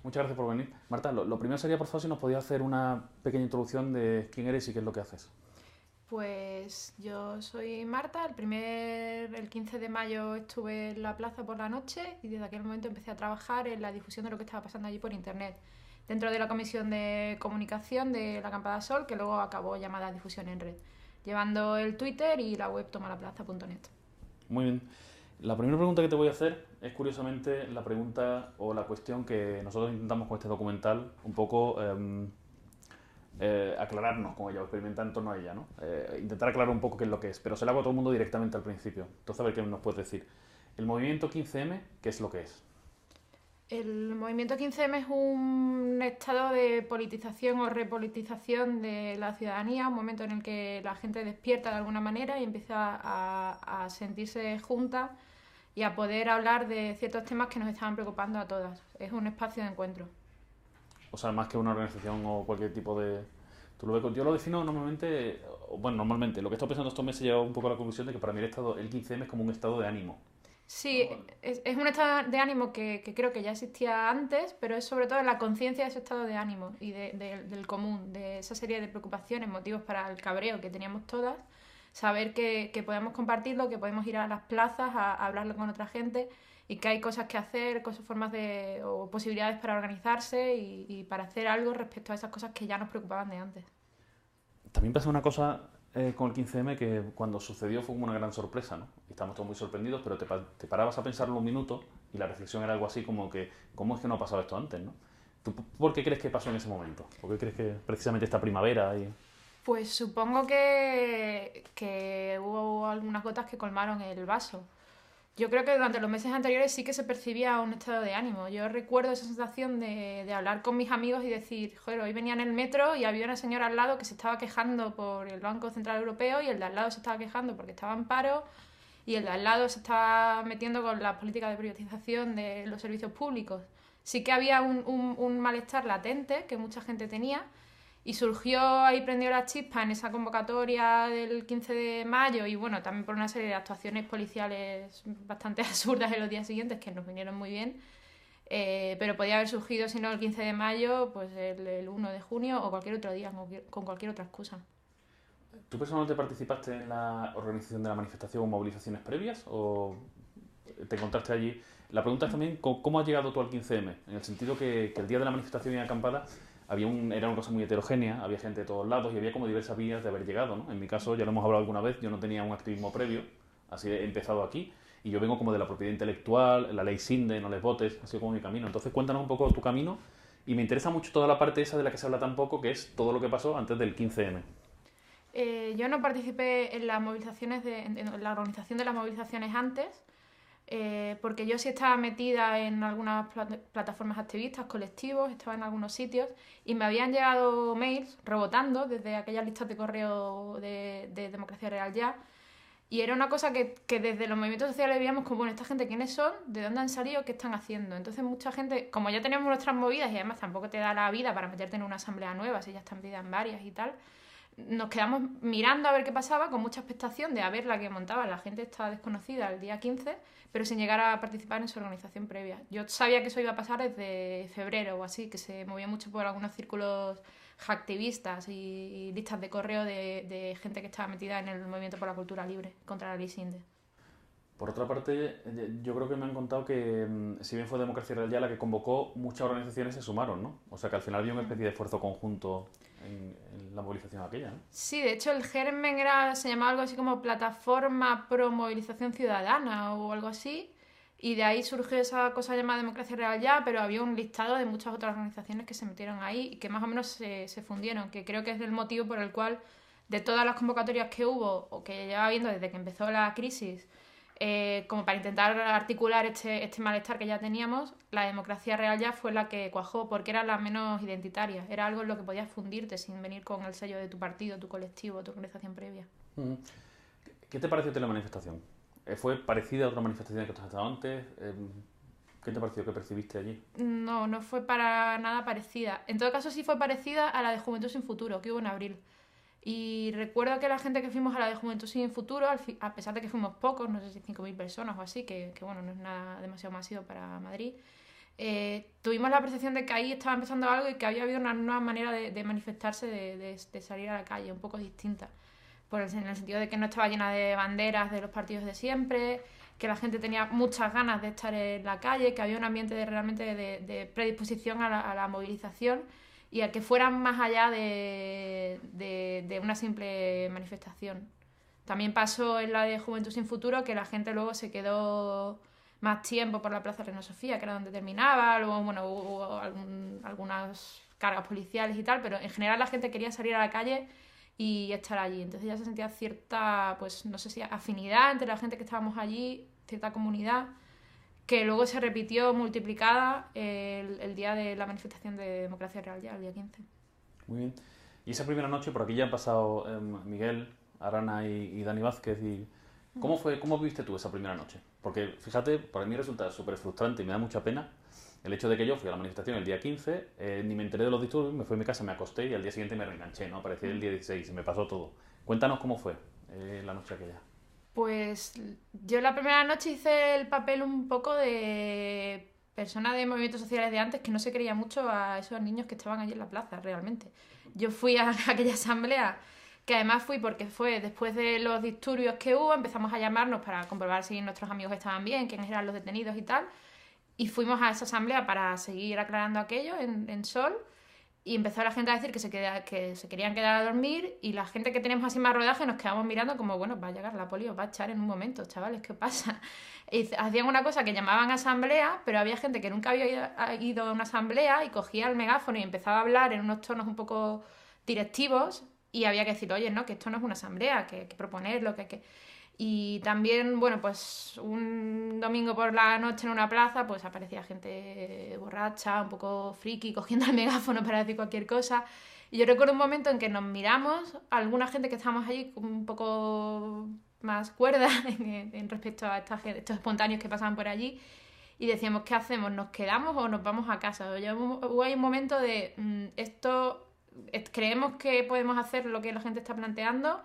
Muchas gracias por venir. Marta, lo primero sería, por favor, si nos podías hacer una pequeña introducción de quién eres y qué es lo que haces. Pues yo soy Marta, el 15 de mayo estuve en la plaza por la noche y desde aquel momento empecé a trabajar en la difusión de lo que estaba pasando allí por internet, dentro de la comisión de comunicación de la Acampada Sol, que luego acabó llamada Difusión en Red, llevando el Twitter y la web tomalaplaza.net. Muy bien. La primera pregunta que te voy a hacer es curiosamente la pregunta o la cuestión que nosotros intentamos con este documental un poco aclararnos con ella o experimentar en torno a ella, ¿no? Intentar aclarar un poco qué es lo que es, pero se la hago a todo el mundo directamente al principio. Entonces, a ver qué nos puedes decir. El movimiento 15M, ¿qué es lo que es? El movimiento 15M es un estado de politización o repolitización de la ciudadanía, un momento en el que la gente despierta de alguna manera y empieza a sentirse junta y a poder hablar de ciertos temas que nos estaban preocupando a todas. Es un espacio de encuentro. O sea, más que una organización o cualquier tipo de... Yo lo defino normalmente, bueno, normalmente, lo que he estado pensando estos meses he llegado un poco a la conclusión de que para mí el 15M es como un estado de ánimo. Sí, es un estado de ánimo que creo que ya existía antes, pero es sobre todo la conciencia de ese estado de ánimo y del común, de esa serie de preocupaciones, motivos para el cabreo que teníamos todas, saber que podemos compartirlo, que podemos ir a las plazas a hablarlo con otra gente y que hay cosas que hacer, cosas, formas de, o posibilidades para organizarse y para hacer algo respecto a esas cosas que ya nos preocupaban de antes. También pasa una cosa con el 15M que cuando sucedió fue como una gran sorpresa, ¿no? Y estábamos todos muy sorprendidos, pero te parabas a pensarlo un minuto y la reflexión era algo así como que, ¿cómo es que no ha pasado esto antes, no? ¿Tú por qué crees que pasó en ese momento? ¿Por qué crees que precisamente esta primavera y... Pues supongo que hubo algunas gotas que colmaron el vaso. Yo creo que durante los meses anteriores sí que se percibía un estado de ánimo. Yo recuerdo esa sensación de hablar con mis amigos y decir, joder, hoy venía en el metro y había una señora al lado que se estaba quejando por el Banco Central Europeo y el de al lado se estaba quejando porque estaba en paro y el de al lado se estaba metiendo con la política de privatización de los servicios públicos. Sí que había un malestar latente que mucha gente tenía y surgió ahí, prendió la chispa en esa convocatoria del 15 de mayo y bueno, también por una serie de actuaciones policiales bastante absurdas en los días siguientes que nos vinieron muy bien. Pero podía haber surgido, si no el 15 de mayo, pues el 1 de junio o cualquier otro día, con cualquier otra excusa. ¿Tú personalmente participaste en la organización de la manifestación o movilizaciones previas o te encontraste allí? La pregunta es también, ¿cómo has llegado tú al 15M? En el sentido que el día de la manifestación y acampada era una cosa muy heterogénea, había gente de todos lados y había como diversas vías de haber llegado, ¿no? En mi caso, ya lo hemos hablado alguna vez, yo no tenía un activismo previo, así he empezado aquí, y yo vengo como de la propiedad intelectual, la ley SINDE, no les votes, ha sido como mi camino. Entonces cuéntanos un poco tu camino y me interesa mucho toda la parte esa de la que se habla tan poco, que es todo lo que pasó antes del 15M. Yo no participé en las movilizaciones, en la organización de las movilizaciones antes, porque yo sí estaba metida en algunas plataformas activistas, colectivos, estaba en algunos sitios y me habían llegado mails rebotando desde aquellas listas de correo de Democracia Real Ya. Y era una cosa que desde los movimientos sociales veíamos como, bueno, esta gente, ¿quiénes son? ¿De dónde han salido? ¿Qué están haciendo? Entonces mucha gente, como ya teníamos nuestras movidas y además tampoco te da la vida para meterte en una asamblea nueva, si ya están metidas en varias y tal, nos quedamos mirando a ver qué pasaba con mucha expectación de a ver la que montaba la gente esta desconocida el día 15, pero sin llegar a participar en su organización previa. Yo sabía que eso iba a pasar desde febrero o así, que se movía mucho por algunos círculos hacktivistas y listas de correo de gente que estaba metida en el movimiento por la cultura libre contra la ley Sinde. Por otra parte, yo creo que me han contado que, si bien fue Democracia Real ya la que convocó, muchas organizaciones se sumaron, ¿no? O sea que al final había una especie de esfuerzo conjunto en la movilización aquella, ¿no? Sí, de hecho el germen era, se llamaba algo así como Plataforma Pro Movilización Ciudadana o algo así, y de ahí surgió esa cosa llamada Democracia Real Ya, pero había un listado de muchas otras organizaciones que se metieron ahí y que más o menos se fundieron, que creo que es el motivo por el cual de todas las convocatorias que hubo o que llevaba viendo desde que empezó la crisis, como para intentar articular este malestar que ya teníamos, la Democracia Real Ya fue la que cuajó porque era la menos identitaria, era algo en lo que podías fundirte sin venir con el sello de tu partido, tu colectivo, tu organización previa. Ujú. ¿Qué te pareció la manifestación? ¿Fue parecida a otra manifestación que tú has estado antes? ¿Qué te pareció? ¿Qué percibiste allí? No, no fue para nada parecida. En todo caso sí fue parecida a la de Juventud sin Futuro, que hubo en abril. Y recuerdo que la gente que fuimos a la de Juventud sin Futuro, a pesar de que fuimos pocos, no sé si 5.000 personas o así, que bueno, no es nada demasiado masivo para Madrid, tuvimos la percepción de que ahí estaba empezando algo y que había habido una nueva manera de manifestarse, de salir a la calle, un poco distinta. En el sentido de que no estaba llena de banderas de los partidos de siempre, que la gente tenía muchas ganas de estar en la calle, que había un ambiente realmente de predisposición a la movilización y a que fueran más allá de una simple manifestación. También pasó en la de Juventud Sin Futuro que la gente luego se quedó más tiempo por la Plaza Reina Sofía, que era donde terminaba, luego bueno, hubo algunas cargas policiales y tal, pero en general la gente quería salir a la calle y estar allí. Entonces ya se sentía cierta, pues no sé si afinidad entre la gente que estábamos allí, cierta comunidad, que luego se repitió multiplicada el día de la manifestación de Democracia Real, ya el día 15. Muy bien. Y esa primera noche, por aquí ya han pasado Miguel, Arana y Dani Vázquez. ¿Cómo viviste tú esa primera noche? Porque fíjate, para mí resulta súper frustrante y me da mucha pena el hecho de que yo fui a la manifestación el día 15, ni me enteré de los disturbios, me fui a mi casa, me acosté y al día siguiente me reenganché, ¿no? Aparecí el día 16 y me pasó todo. Cuéntanos cómo fue la noche aquella. Pues yo la primera noche hice el papel un poco de persona de movimientos sociales de antes que no se creía mucho a esos niños que estaban allí en la plaza, realmente. Yo fui a aquella asamblea, que además fui porque fue después de los disturbios que hubo, empezamos a llamarnos para comprobar si nuestros amigos estaban bien, quiénes eran los detenidos y tal, y fuimos a esa asamblea para seguir aclarando aquello en Sol. Y empezó la gente a decir que se querían quedar a dormir y la gente que teníamos así más rodaje nos quedamos mirando como, bueno, va a llegar la poli, os va a echar en un momento, chavales, ¿qué pasa? Y hacían una cosa que llamaban asamblea, pero había gente que nunca había ido a una asamblea y cogía el megáfono y empezaba a hablar en unos tonos un poco directivos y había que decir, oye, no, que esto no es una asamblea, que hay que proponerlo, que hay que... Y también, bueno, pues un domingo por la noche en una plaza, pues aparecía gente borracha, un poco friki, cogiendo el megáfono para decir cualquier cosa. Y yo recuerdo un momento en que nos miramos, alguna gente que estábamos allí un poco más cuerda en respecto a estos espontáneos que pasaban por allí, y decíamos, ¿qué hacemos? ¿Nos quedamos o nos vamos a casa? Hubo ahí un momento de, creemos que podemos hacer lo que la gente está planteando,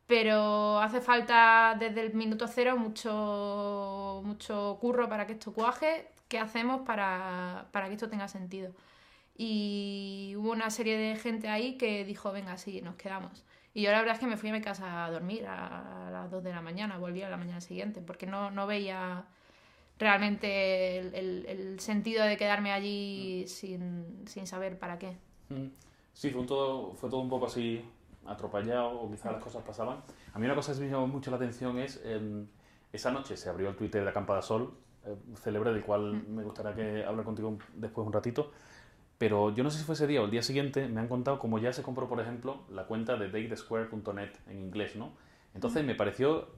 pero hace falta desde el minuto cero mucho curro para que esto cuaje. ¿Qué hacemos para que esto tenga sentido? Y hubo una serie de gente ahí que dijo, venga, sí, nos quedamos. Y yo la verdad es que me fui a mi casa a dormir a las 2 de la mañana, volví a la mañana siguiente, porque no veía realmente el sentido de quedarme allí sin saber para qué. Sí, fue todo un poco así atropellado o quizás las cosas pasaban. A mí una cosa que me llamó mucho la atención es esa noche se abrió el Twitter de Acampada Sol, célebre, del cual me gustaría que hablar contigo después un ratito. Pero yo no sé si fue ese día o el día siguiente, me han contado cómo ya se compró, por ejemplo, la cuenta de datethesquare.net en inglés, ¿no? Entonces me pareció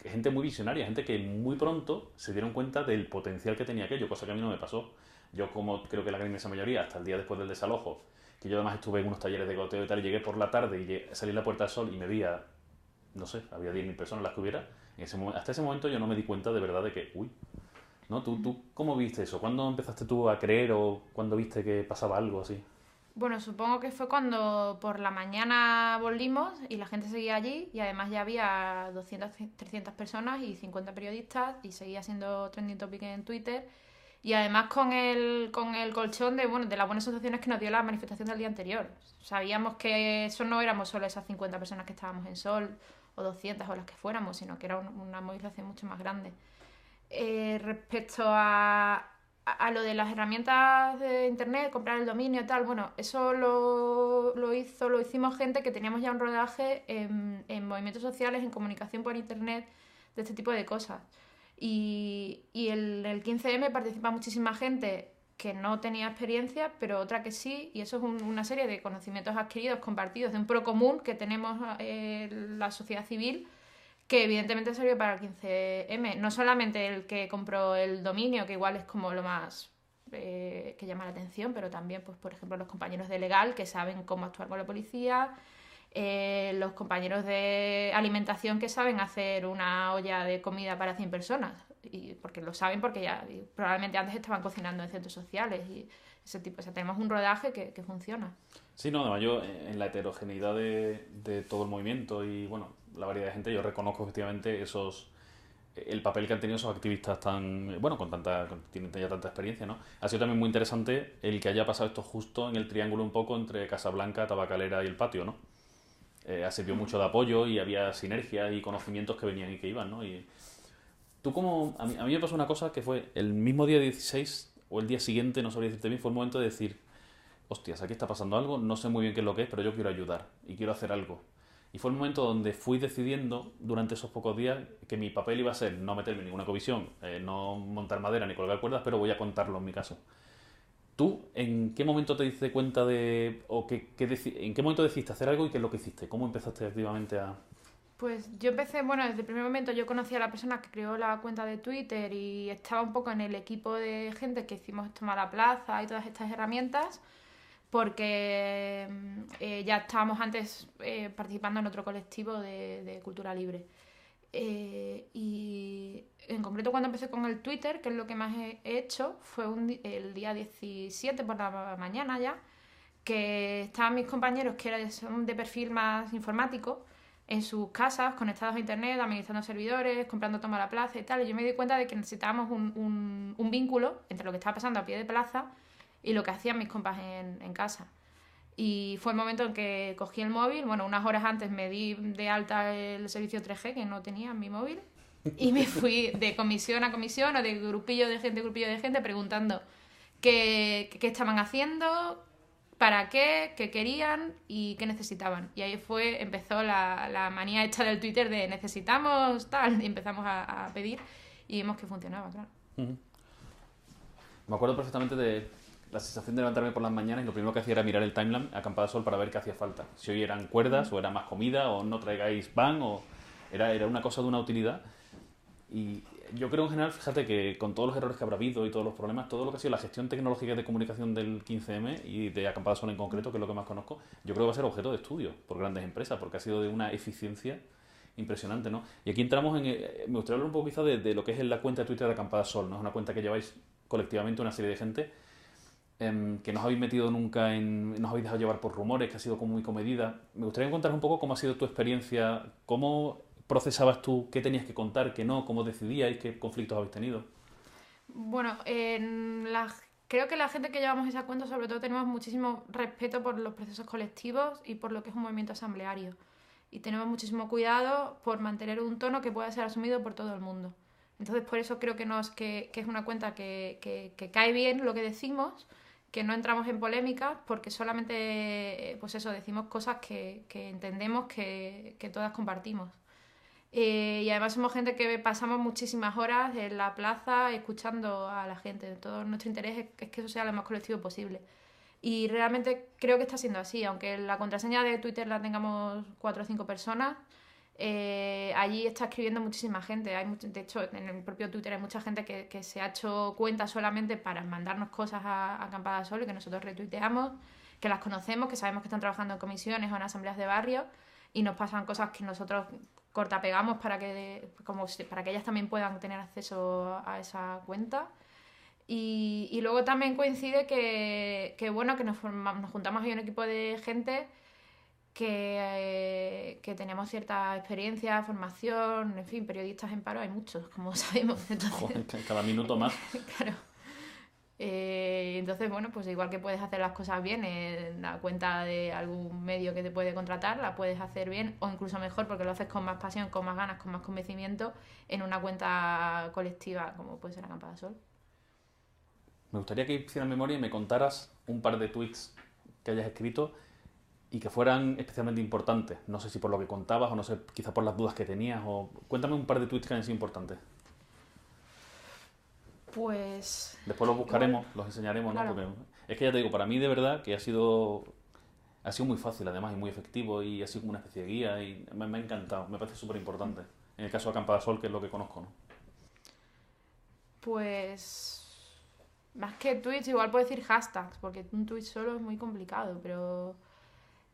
que gente muy visionaria, gente que muy pronto se dieron cuenta del potencial que tenía aquello, cosa que a mí no me pasó. Yo, como creo que la gran inmensa mayoría, hasta el día después del desalojo, que yo además estuve en unos talleres de goteo y tal, y llegué por la tarde y salí a la Puerta del Sol y me vi a, no sé, había 10.000 personas las que hubiera. Hasta ese momento yo no me di cuenta de verdad de que, uy, ¿no? ¿Tú cómo viste eso? ¿Cuándo empezaste tú a creer o cuándo viste que pasaba algo así? Bueno, supongo que fue cuando por la mañana volvimos y la gente seguía allí y además ya había 200, 300 personas y 50 periodistas y seguía siendo trending topic en Twitter y además con el colchón de las buenas sensaciones que nos dio la manifestación del día anterior. Sabíamos que eso no éramos solo esas 50 personas que estábamos en Sol o 200 o las que fuéramos, sino que era una movilización mucho más grande. Respecto a lo de las herramientas de internet, comprar el dominio y tal, bueno, eso lo hicimos gente que teníamos ya un rodaje en movimientos sociales, en comunicación por internet, de este tipo de cosas. Y el 15M participa muchísima gente que no tenía experiencia, pero otra que sí, y eso es una serie de conocimientos adquiridos, compartidos, de un pro común que tenemos la sociedad civil, que evidentemente sirve para el 15M. No solamente el que compró el dominio, que igual es como lo más que llama la atención, pero también, pues, por ejemplo, los compañeros de legal que saben cómo actuar con la policía, los compañeros de alimentación que saben hacer una olla de comida para 100 personas, y porque lo saben porque ya probablemente antes estaban cocinando en centros sociales y ese tipo. O sea, tenemos un rodaje que funciona. Sí, no, además yo en la heterogeneidad de todo el movimiento y bueno, la variedad de gente, yo reconozco efectivamente el papel que han tenido esos activistas tan, bueno, tienen ya tanta experiencia, ¿no? Ha sido también muy interesante el que haya pasado esto justo en el triángulo un poco entre Casablanca, Tabacalera y el patio, ¿no? Sirvió mucho de apoyo y había sinergia y conocimientos que venían y que iban, ¿no? Y tú como... A mí me pasó una cosa que fue el mismo día 16 o el día siguiente, no sabría decirte bien, fue el momento de decir, hostias, aquí está pasando algo, no sé muy bien qué es lo que es, pero yo quiero ayudar y quiero hacer algo. Y fue el momento donde fui decidiendo durante esos pocos días que mi papel iba a ser no meterme en ninguna comisión, no montar madera ni colgar cuerdas, pero voy a contarlo en mi caso. ¿Tú en qué momento te diste cuenta de... o en qué momento decidiste hacer algo y qué es lo que hiciste? ¿Cómo empezaste activamente a...? Pues yo empecé, bueno, desde el primer momento yo conocí a la persona que creó la cuenta de Twitter y estaba un poco en el equipo de gente que hicimos Toma la Plaza y todas estas herramientas, porque ya estábamos antes participando en otro colectivo de cultura libre. Y en concreto cuando empecé con el Twitter, que es lo que más he hecho, fue el día 17 por la mañana ya, que estaban mis compañeros que son de perfil más informático en sus casas, conectados a internet, administrando servidores, comprando toma a la plaza y tal. Y yo me di cuenta de que necesitábamos un vínculo entre lo que estaba pasando a pie de plaza y lo que hacían mis compas en casa. Y fue el momento en que cogí el móvil, bueno, unas horas antes me di de alta el servicio 3G que no tenía en mi móvil y me fui de comisión a comisión o de grupillo de gente preguntando qué estaban haciendo, para qué querían y qué necesitaban. Y ahí empezó la manía hecha del Twitter de necesitamos tal, y empezamos a pedir y vimos que funcionaba, claro. Uh-huh. Me acuerdo perfectamente de la sensación de levantarme por las mañanas y lo primero que hacía era mirar el timeline a Acampada Sol para ver qué hacía falta. Si hoy eran cuerdas o era más comida o no traigáis pan o era una cosa de una utilidad. Y yo creo en general, fíjate que con todos los errores que habrá habido y todos los problemas, todo lo que ha sido la gestión tecnológica de comunicación del 15M y de Acampada Sol en concreto, que es lo que más conozco, yo creo que va a ser objeto de estudio por grandes empresas, porque ha sido de una eficiencia impresionante, ¿no? Y aquí entramos en... me gustaría hablar un poco quizá de lo que es la cuenta de Twitter de Acampada Sol, ¿no? Es una cuenta que lleváis colectivamente una serie de gente que no os habéis metido nunca no os habéis dejado llevar por rumores, que ha sido como muy comedida. Me gustaría contar un poco cómo ha sido tu experiencia, cómo procesabas tú, qué tenías que contar, qué no, cómo decidíais, qué conflictos habéis tenido. Bueno, creo que la gente que llevamos esa cuenta sobre todo tenemos muchísimo respeto por los procesos colectivos y por lo que es un movimiento asambleario. Y tenemos muchísimo cuidado por mantener un tono que pueda ser asumido por todo el mundo. Entonces por eso creo que es una cuenta que cae bien lo que decimos, que no entramos en polémicas porque solamente pues eso, decimos cosas que entendemos que todas compartimos. Y además somos gente que pasamos muchísimas horas en la plaza escuchando a la gente. Todo nuestro interés es que eso sea lo más colectivo posible. Y realmente creo que está siendo así, aunque la contraseña de Twitter la tengamos 4 o 5 personas, allí está escribiendo muchísima gente. De hecho, en el propio Twitter hay mucha gente que se ha hecho cuenta solamente para mandarnos cosas a Acampada Sol y que nosotros retuiteamos, que las conocemos, que sabemos que están trabajando en comisiones o en asambleas de barrio y nos pasan cosas que nosotros cortapegamos para que ellas también puedan tener acceso a esa cuenta. Y luego también coincide que bueno, que nos juntamos ahí un equipo de gente que tenemos cierta experiencia, formación, en fin, periodistas en paro hay muchos, como sabemos. Entonces, joder, cada minuto más. Claro. Entonces, bueno, pues igual que puedes hacer las cosas bien en la cuenta de algún medio que te puede contratar, la puedes hacer bien o incluso mejor porque lo haces con más pasión, con más ganas, con más convencimiento en una cuenta colectiva como puede ser Acampada Sol. Me gustaría que hicieras memoria y me contaras un par de tweets que hayas escrito y que fueran especialmente importantes. No sé si por lo que contabas o no sé, quizá por las dudas que tenías. O cuéntame un par de tweets que hayan sido importantes. Pues... Después los buscaremos, los enseñaremos, claro. ¿no? Porque es que ya te digo, para mí de verdad que ha sido muy fácil además y muy efectivo y ha sido como una especie de guía y me ha encantado, me parece súper importante. En el caso de Acampada Sol, que es lo que conozco, ¿no? Pues... Más que tweets, igual puedo decir hashtags, porque un tweet solo es muy complicado, pero...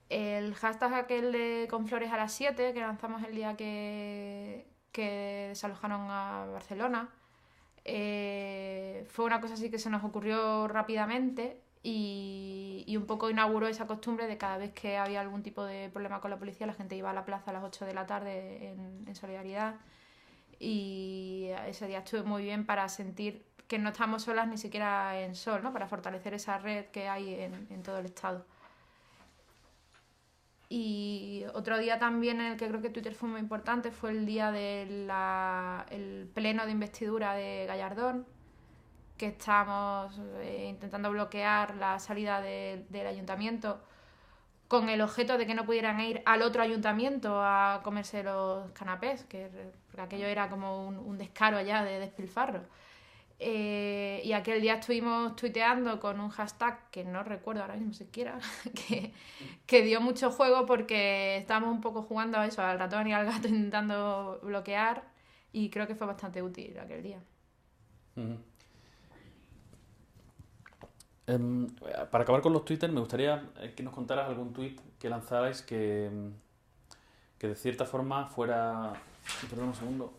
El hashtag aquel de Con Flores a las 7, que lanzamos el día que desalojaron a Barcelona, fue una cosa así que se nos ocurrió rápidamente y un poco inauguró esa costumbre de cada vez que había algún tipo de problema con la policía, la gente iba a la plaza a las 8 de la tarde en solidaridad. y ese día estuvo muy bien para sentir que no estamos solas ni siquiera en Sol, ¿no? Para fortalecer esa red que hay en todo el estado. Y otro día también en el que creo que Twitter fue muy importante fue el día del pleno de investidura de Gallardón, que estábamos intentando bloquear la salida del ayuntamiento con el objeto de que no pudieran ir al otro ayuntamiento a comerse los canapés, porque aquello era como un descaro ya de despilfarro. Y aquel día estuvimos tuiteando con un hashtag que no recuerdo ahora mismo siquiera, que dio mucho juego porque estábamos un poco jugando a eso, al ratón y al gato intentando bloquear, y creo que fue bastante útil aquel día. Para acabar con los Twitter, me gustaría que nos contaras algún tweet que lanzarais que de cierta forma fuera... Perdón un segundo.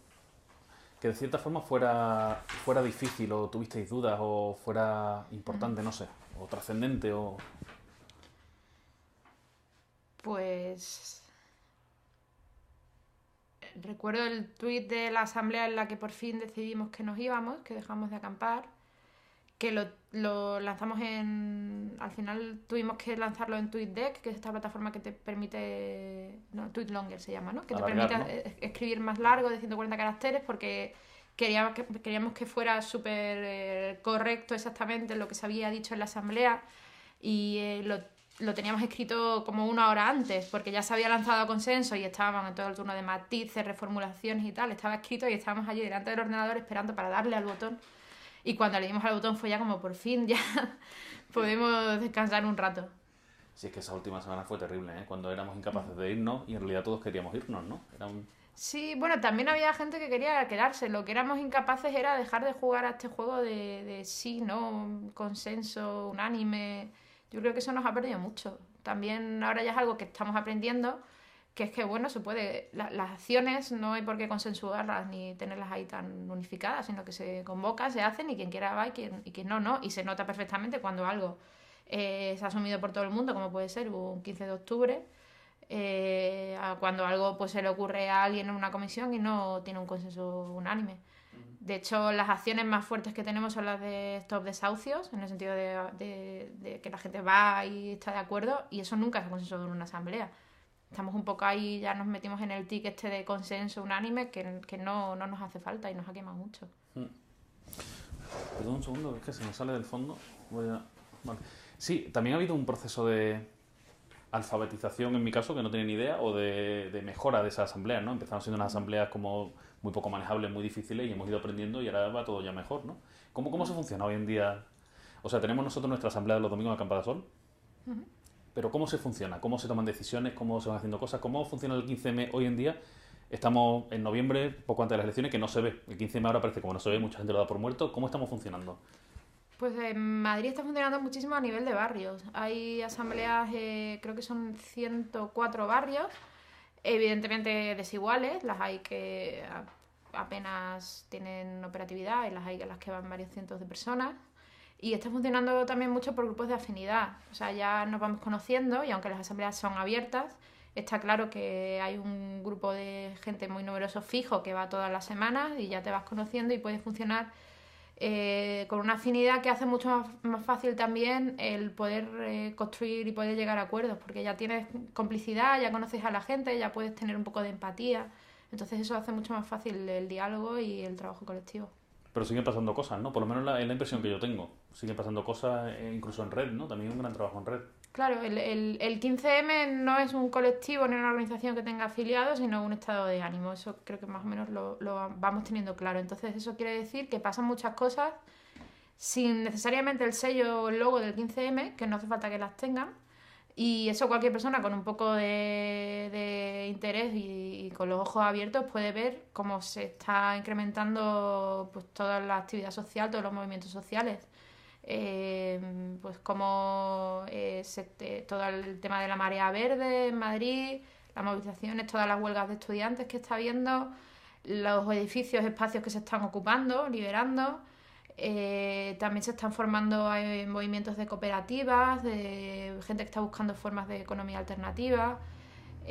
Que de cierta forma fuera difícil, o tuvisteis dudas, o fuera importante, no sé, o trascendente, o... Pues... Recuerdo el tuit de la asamblea en la que por fin decidimos que nos íbamos, que dejamos de acampar, que lo lanzamos al final tuvimos que lanzarlo en TweetDeck, que es esta plataforma que te permite... No, TweetLonger se llama, ¿no? Que alargar, te permite, ¿no? Escribir más largo, de 140 caracteres, porque queríamos que fuera súper correcto exactamente lo que se había dicho en la asamblea, y lo teníamos escrito como 1 hora antes, porque ya se había lanzado a consenso y estábamos en todo el turno de matices, reformulaciones y tal. Estaba escrito y estábamos allí delante del ordenador esperando para darle al botón. Y cuando le dimos al botón fue ya como por fin ya podemos descansar un rato. Sí, es que esa última semana fue terrible, ¿eh? Cuando éramos incapaces de irnos y en realidad todos queríamos irnos, ¿no? Sí, bueno, también había gente que quería quedarse. Lo que éramos incapaces era dejar de jugar a este juego de sí, no, consenso, unánime. Yo creo que eso nos ha perdido mucho. También ahora ya es algo que estamos aprendiendo, que es que, bueno, se puede... Las acciones no hay por qué consensuarlas ni tenerlas ahí tan unificadas, sino que se convocan, se hacen, y quien quiera va y quien no, no. Y se nota perfectamente cuando algo se ha asumido por todo el mundo, como puede ser un 15 de octubre, cuando algo pues se le ocurre a alguien en una comisión y no tiene un consenso unánime. De hecho, las acciones más fuertes que tenemos son las de stop desahucios, en el sentido de que la gente va y está de acuerdo, y eso nunca se ha consensuado en una asamblea. Estamos un poco ahí, ya nos metimos en el tic este de consenso unánime que no nos hace falta y nos ha quemado mucho. Perdón un segundo, es que se me sale del fondo. Vale. Sí, también ha habido un proceso de alfabetización, en mi caso, que no tenía ni idea, o de mejora de esas asambleas, ¿no? Empezaron siendo unas asambleas como muy poco manejables, muy difíciles, y hemos ido aprendiendo y ahora va todo ya mejor, ¿no? ¿Cómo se funciona hoy en día? O sea, tenemos nosotros nuestra asamblea de los domingos en Acampada Sol, pero ¿cómo se funciona? ¿Cómo se toman decisiones? ¿Cómo se van haciendo cosas? ¿Cómo funciona el 15M hoy en día? Estamos en noviembre, poco antes de las elecciones, que no se ve. El 15M ahora parece como no se ve, mucha gente lo da por muerto. ¿Cómo estamos funcionando? Pues en Madrid está funcionando muchísimo a nivel de barrios. Hay asambleas, creo que son 104 barrios, evidentemente desiguales. Las hay que apenas tienen operatividad y las hay en las que van varios cientos de personas. Y está funcionando también mucho por grupos de afinidad. O sea, ya nos vamos conociendo, y aunque las asambleas son abiertas, está claro que hay un grupo de gente muy numeroso fijo que va todas las semanas y ya te vas conociendo y puede funcionar con una afinidad que hace mucho más fácil también el poder construir y poder llegar a acuerdos, porque ya tienes complicidad, ya conoces a la gente, ya puedes tener un poco de empatía. Entonces eso hace mucho más fácil el diálogo y el trabajo colectivo. Pero siguen pasando cosas, ¿no? Por lo menos es la impresión que yo tengo. Siguen pasando cosas, incluso en red, ¿no? También un gran trabajo en red. Claro, el 15M no es un colectivo ni una organización que tenga afiliados, sino un estado de ánimo. Eso creo que más o menos lo vamos teniendo claro. Entonces eso quiere decir que pasan muchas cosas sin necesariamente el sello o el logo del 15M, que no hace falta que las tengan. Y eso cualquier persona con un poco de interés y con los ojos abiertos puede ver cómo se está incrementando pues toda la actividad social, todos los movimientos sociales. Pues como todo el tema de la marea verde en Madrid, las movilizaciones, todas las huelgas de estudiantes que está habiendo, los edificios, espacios que se están ocupando, liberando. También se están formando movimientos de cooperativas, de gente que está buscando formas de economía alternativa.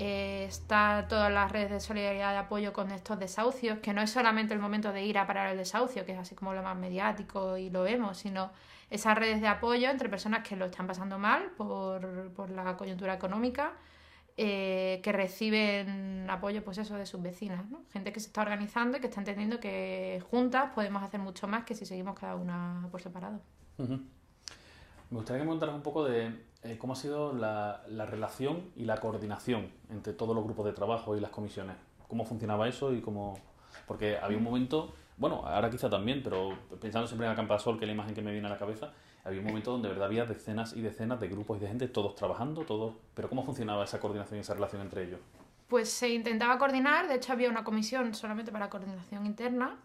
Está todas las redes de solidaridad de apoyo con estos desahucios, que no es solamente el momento de ir a parar el desahucio, que es así como lo más mediático y lo vemos, sino esas redes de apoyo entre personas que lo están pasando mal por la coyuntura económica, que reciben apoyo pues eso de sus vecinas, ¿no? Gente que se está organizando y que está entendiendo que juntas podemos hacer mucho más que si seguimos cada una por separado. Uh-huh. Me gustaría que me contaras un poco de cómo ha sido la relación y la coordinación entre todos los grupos de trabajo y las comisiones. ¿Cómo funcionaba eso y cómo...? Porque había un momento, bueno, ahora quizá también, pero pensando siempre en Acampada-Sol, que es la imagen que me viene a la cabeza, había un momento donde de verdad había decenas y decenas de grupos y de gente, todos trabajando, todos... Pero ¿cómo funcionaba esa coordinación y esa relación entre ellos? Pues se intentaba coordinar, de hecho había una comisión solamente para coordinación interna,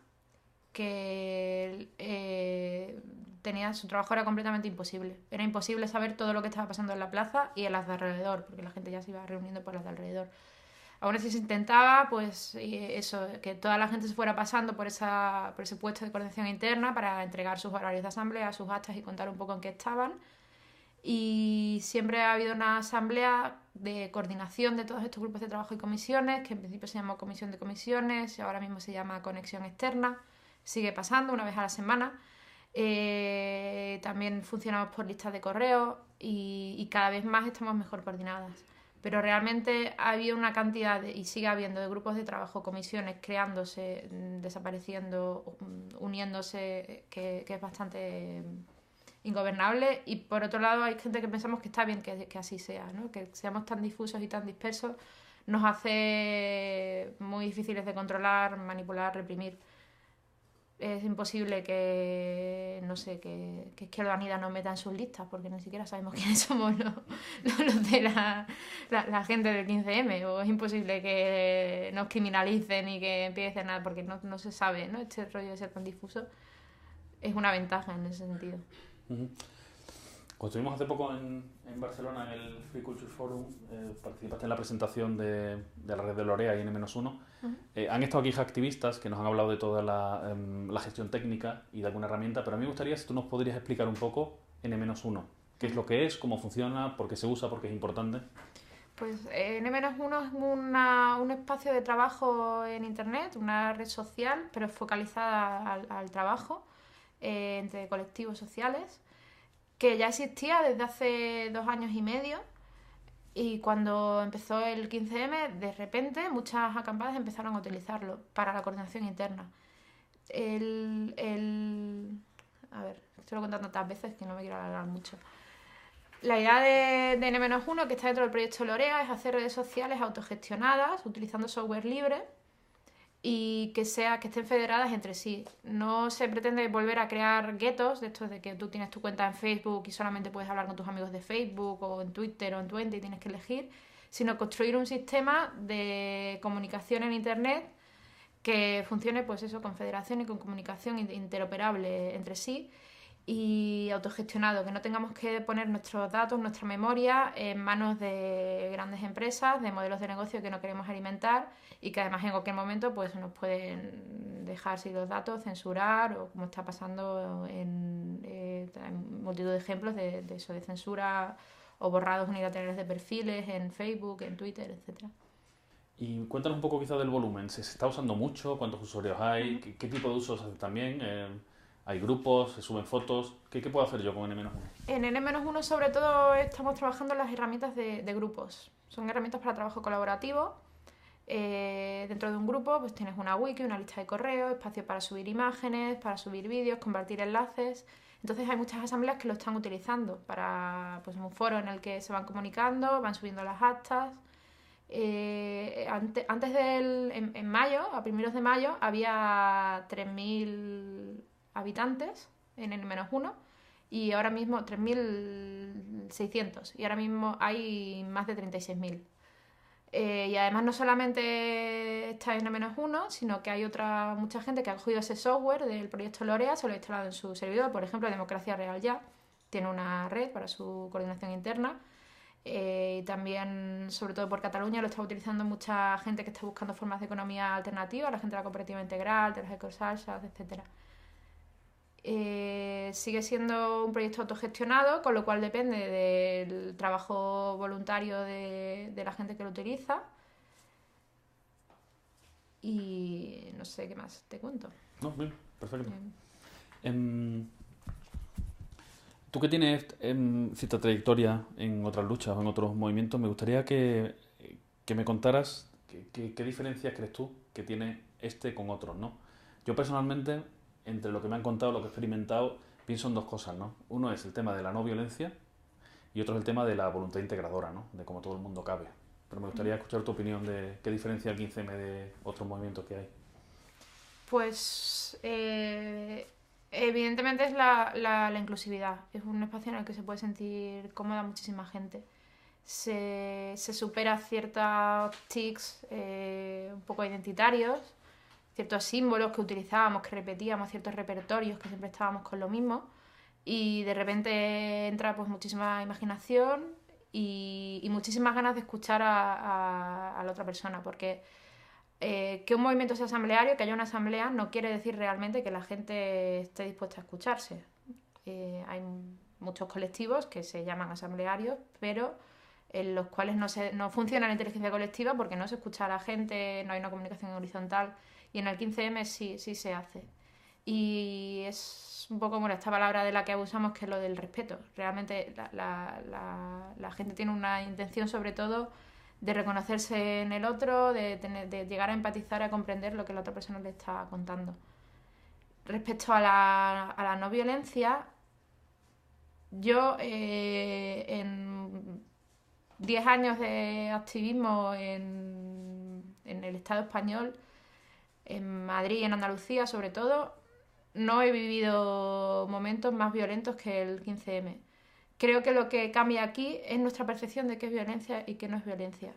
que tenía su trabajo era completamente imposible. Era imposible saber todo lo que estaba pasando en la plaza y en las de alrededor, porque la gente ya se iba reuniendo por las de alrededor. Aún así se intentaba, pues eso, que toda la gente se fuera pasando por ese puesto de coordinación interna para entregar sus horarios de asamblea, sus actas y contar un poco en qué estaban. Y siempre ha habido una asamblea de coordinación de todos estos grupos de trabajo y comisiones, que en principio se llamó Comisión de Comisiones y ahora mismo se llama Conexión Externa. Sigue pasando una vez a la semana. También funcionamos por listas de correo y cada vez más estamos mejor coordinadas. Pero realmente había una cantidad, y sigue habiendo, de grupos de trabajo, comisiones creándose, desapareciendo, uniéndose, que es bastante ingobernable. Y por otro lado hay gente que pensamos que está bien que así sea, ¿no? Que seamos tan difusos y tan dispersos nos hace muy difíciles de controlar, manipular, reprimir. Es imposible que, no sé, que Izquierda Unida nos meta en sus listas, porque ni siquiera sabemos quiénes somos los de la gente del 15M, o es imposible que nos criminalicen y que empiecen a... porque no se sabe, ¿no? Este rollo de ser tan difuso es una ventaja en ese sentido. Uh-huh. Cuando estuvimos hace poco en Barcelona en el Free Culture Forum, participaste en la presentación de la red de Lorea y N-1. Uh-huh. Han estado aquí activistas que nos han hablado de toda la gestión técnica y de alguna herramienta, pero a mí me gustaría si tú nos podrías explicar un poco N-1, qué es lo que es, cómo funciona, por qué se usa, por qué es importante. Pues N-1 es un espacio de trabajo en Internet, una red social, pero focalizada al trabajo entre colectivos sociales, que ya existía desde hace 2 años y medio, y cuando empezó el 15M, de repente muchas acampadas empezaron a utilizarlo para la coordinación interna. A ver, estoy contando tantas veces que no me quiero alargar mucho. La idea de N-1, que está dentro del proyecto Lorea, es hacer redes sociales autogestionadas, utilizando software libre, y que estén federadas entre sí. No se pretende volver a crear guetos, de estos de que tú tienes tu cuenta en Facebook y solamente puedes hablar con tus amigos de Facebook, o en Twitter o en Twenty y tienes que elegir, sino construir un sistema de comunicación en Internet que funcione, pues eso, con federación y con comunicación interoperable entre sí y autogestionado, que no tengamos que poner nuestros datos, nuestra memoria en manos de grandes empresas, de modelos de negocio que no queremos alimentar y que además en cualquier momento pues nos pueden dejar sin los datos, censurar, o como está pasando en multitud de ejemplos de eso, de censura o borrados unilaterales de perfiles en Facebook, en Twitter, etcétera. Y cuéntanos un poco quizás del volumen. ¿Se está usando mucho? ¿Cuántos usuarios hay? ¿Qué tipo de usos hace también? ¿Hay grupos? ¿Se suben fotos? ¿Qué puedo hacer yo con N-1? En N-1 sobre todo estamos trabajando en las herramientas de grupos. Son herramientas para trabajo colaborativo. Dentro de un grupo pues tienes una wiki, una lista de correo, espacio para subir imágenes, para subir vídeos, compartir enlaces. Entonces hay muchas asambleas que lo están utilizando para pues, un foro en el que se van comunicando, van subiendo las actas. En mayo, a primeros de mayo, había 3.000 habitantes en N-1 y ahora mismo 3.600 y ahora mismo hay más de 36.000. Y además no solamente está en N-1, sino que hay mucha gente que ha cogido ese software del proyecto Lorea, se lo ha instalado en su servidor. Por ejemplo, Democracia Real Ya tiene una red para su coordinación interna. También, sobre todo por Cataluña, lo está utilizando mucha gente que está buscando formas de economía alternativa, la gente de la cooperativa integral, de las ecosalsas, etc. sigue siendo un proyecto autogestionado, con lo cual depende del trabajo voluntario de la gente que lo utiliza. Y no sé qué más te cuento. No, bien, perfecto. Tú que tienes cierta trayectoria en otras luchas o en otros movimientos, me gustaría que me contaras qué diferencias crees tú que tiene este con otros, ¿no? Yo personalmente, entre lo que me han contado, lo que he experimentado, pienso en dos cosas, ¿no? Uno es el tema de la no violencia y otro es el tema de la voluntad integradora, ¿no? De cómo todo el mundo cabe. Pero me gustaría escuchar tu opinión de qué diferencia el 15M de otros movimientos que hay. Pues evidentemente es la inclusividad. Es un espacio en el que se puede sentir cómoda muchísima gente. Se supera ciertos tics un poco identitarios, ciertos símbolos que utilizábamos, que repetíamos, ciertos repertorios que siempre estábamos con lo mismo, y de repente entra pues muchísima imaginación y muchísimas ganas de escuchar a la otra persona, porque que un movimiento sea asambleario, que haya una asamblea, no quiere decir realmente que la gente esté dispuesta a escucharse. Hay muchos colectivos que se llaman asamblearios, pero en los cuales no funciona la inteligencia colectiva porque no se escucha a la gente, no hay una comunicación horizontal, y en el 15M sí se hace. Y es un poco como esta palabra de la que abusamos, que es lo del respeto. Realmente la gente tiene una intención, sobre todo, de reconocerse en el otro, de llegar a empatizar, a comprender lo que la otra persona le está contando. Respecto a la no violencia, yo en 10 años de activismo en el Estado español, en Madrid y en Andalucía sobre todo, no he vivido momentos más violentos que el 15M. Creo que lo que cambia aquí es nuestra percepción de qué es violencia y qué no es violencia.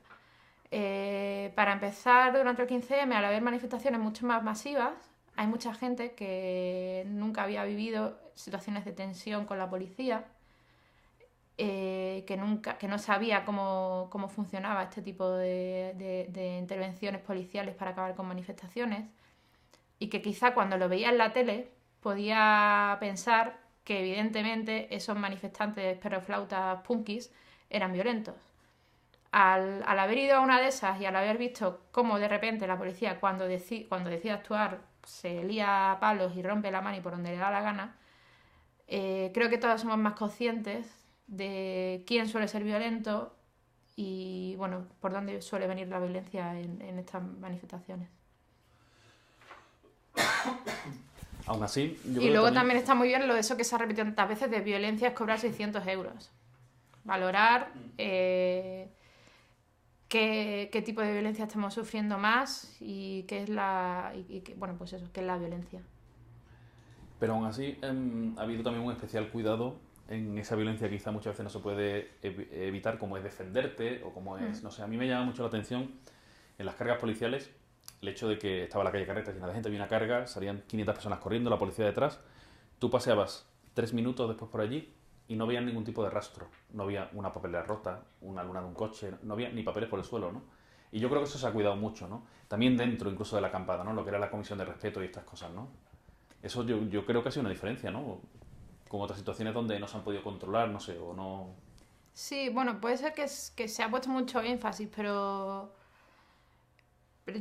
Para empezar, durante el 15M, al haber manifestaciones mucho más masivas, hay mucha gente que nunca había vivido situaciones de tensión con la policía, que no sabía cómo funcionaba este tipo de intervenciones policiales para acabar con manifestaciones, y que quizá cuando lo veía en la tele podía pensar que evidentemente esos manifestantes perroflautas punkis eran violentos. Al haber ido a una de esas y al haber visto cómo de repente la policía, cuando decide actuar, se lía a palos y rompe la mano y por donde le da la gana, creo que todos somos más conscientes de quién suele ser violento y, bueno, por dónde suele venir la violencia en estas manifestaciones. Aún así, yo y creo luego también está muy bien lo de eso que se ha repetido tantas veces, de violencia es cobrar 600 euros. Valorar qué tipo de violencia estamos sufriendo más y qué es qué es la violencia. Pero aún así ha habido también un especial cuidado en esa violencia que quizá muchas veces no se puede evitar, como es defenderte o como es, no sé, a mí me llama mucho la atención en las cargas policiales el hecho de que estaba la calle Carretas llena de gente, había una carga, salían 500 personas corriendo, la policía detrás, tú paseabas 3 minutos después por allí y no veías ningún tipo de rastro, no había una papelera rota, una luna de un coche, no había ni papeles por el suelo, ¿no? Y yo creo que eso se ha cuidado mucho, ¿no? También dentro incluso de la acampada, ¿no? Lo que era la comisión de respeto y estas cosas, ¿no? Eso yo creo que ha sido una diferencia, ¿no? Con otras situaciones donde no se han podido controlar, no sé, o no... Sí, bueno, puede ser que se ha puesto mucho énfasis, pero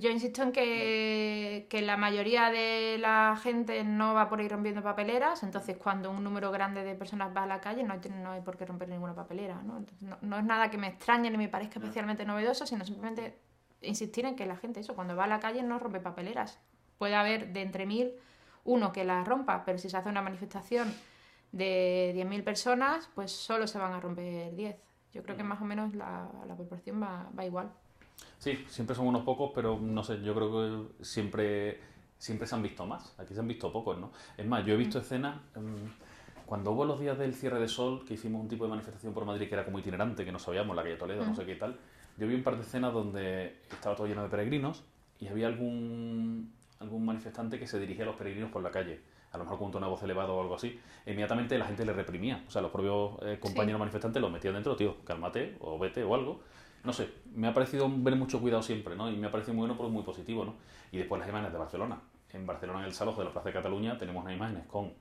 yo insisto en que la mayoría de la gente no va por ir rompiendo papeleras, entonces cuando un número grande de personas va a la calle no hay por qué romper ninguna papelera, ¿no? Entonces, no es nada que me extrañe ni me parezca especialmente novedoso, sino simplemente insistir en que la gente, eso, cuando va a la calle no rompe papeleras. Puede haber de entre 1000 uno que las rompa, pero si se hace una manifestación de 10.000 personas, pues solo se van a romper 10. Yo creo que más o menos la proporción va igual. Sí, siempre son unos pocos, pero no sé, yo creo que siempre se han visto más. Aquí se han visto pocos, ¿no? Es más, yo he visto escenas... Cuando hubo los días del cierre de sol, que hicimos un tipo de manifestación por Madrid que era como itinerante, que no sabíamos, la calle Toledo, no sé qué tal, yo vi un par de escenas donde estaba todo lleno de peregrinos y había algún manifestante que se dirigía a los peregrinos por la calle, a lo mejor con un tono de voz elevado o algo así, e inmediatamente la gente le reprimía, o sea, los propios compañeros manifestantes los metían dentro, tío, cálmate o vete o algo. No sé, me ha parecido ver mucho cuidado siempre, ¿no? Y me ha parecido muy bueno, pero muy positivo, ¿no? Y después las imágenes de Barcelona. En Barcelona, en el Saló de la Plaza de Cataluña, tenemos unas imágenes con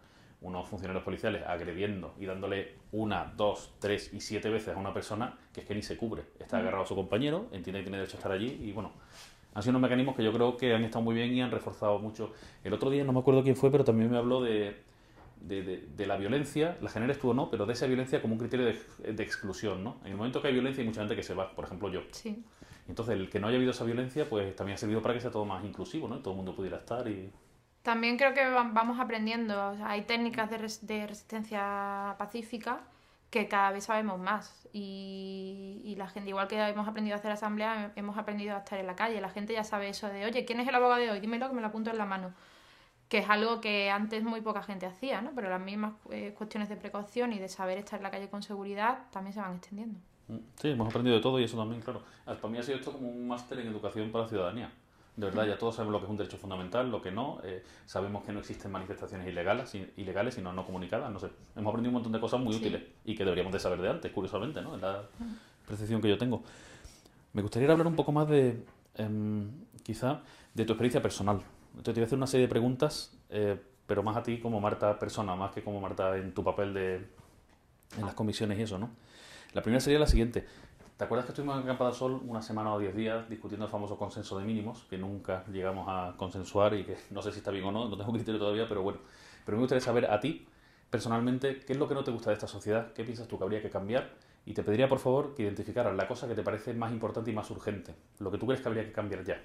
unos funcionarios policiales agrediendo y dándole 1, 2, 3 y 7 veces a una persona que es que ni se cubre. Está agarrado a su compañero, entiende que tiene derecho a estar allí y bueno, han sido unos mecanismos que yo creo que han estado muy bien y han reforzado mucho. El otro día, no me acuerdo quién fue, pero también me habló de la violencia, la generes tú o no, pero de esa violencia como un criterio de exclusión, ¿no? En el momento que hay violencia hay mucha gente que se va, por ejemplo yo. Sí. Entonces, el que no haya habido esa violencia, pues también ha servido para que sea todo más inclusivo, ¿no? Y todo el mundo pudiera estar y... También creo que vamos aprendiendo. O sea, hay técnicas de resistencia pacífica que cada vez sabemos más. Y la gente, igual que hemos aprendido a hacer asamblea, hemos aprendido a estar en la calle. La gente ya sabe eso de, oye, ¿quién es el abogado de hoy? Dímelo que me lo apunto en la mano. Que es algo que antes muy poca gente hacía, ¿no? Pero las mismas cuestiones de precaución y de saber estar en la calle con seguridad también se van extendiendo. Sí, hemos aprendido de todo y eso también, claro. Para mí ha sido esto como un máster en educación para la ciudadanía. De verdad, ya todos sabemos lo que es un derecho fundamental, lo que no. Sabemos que no existen manifestaciones ilegales, sino no comunicadas. No sé. Hemos aprendido un montón de cosas muy útiles y que deberíamos de saber de antes, curiosamente, ¿no? Es la percepción que yo tengo. Me gustaría hablar un poco más de, quizá, de tu experiencia personal. Entonces te voy a hacer una serie de preguntas, pero más a ti como Marta persona, más que como Marta en tu papel en las comisiones y eso, ¿no? La primera sería la siguiente. ¿Te acuerdas que estuvimos en Campo del Sol una semana o 10 días discutiendo el famoso consenso de mínimos, que nunca llegamos a consensuar y que no sé si está bien o no, no tengo criterio todavía, pero bueno. Pero me gustaría saber a ti, personalmente, qué es lo que no te gusta de esta sociedad, qué piensas tú que habría que cambiar, y te pediría, por favor, que identificaras la cosa que te parece más importante y más urgente, lo que tú crees que habría que cambiar ya.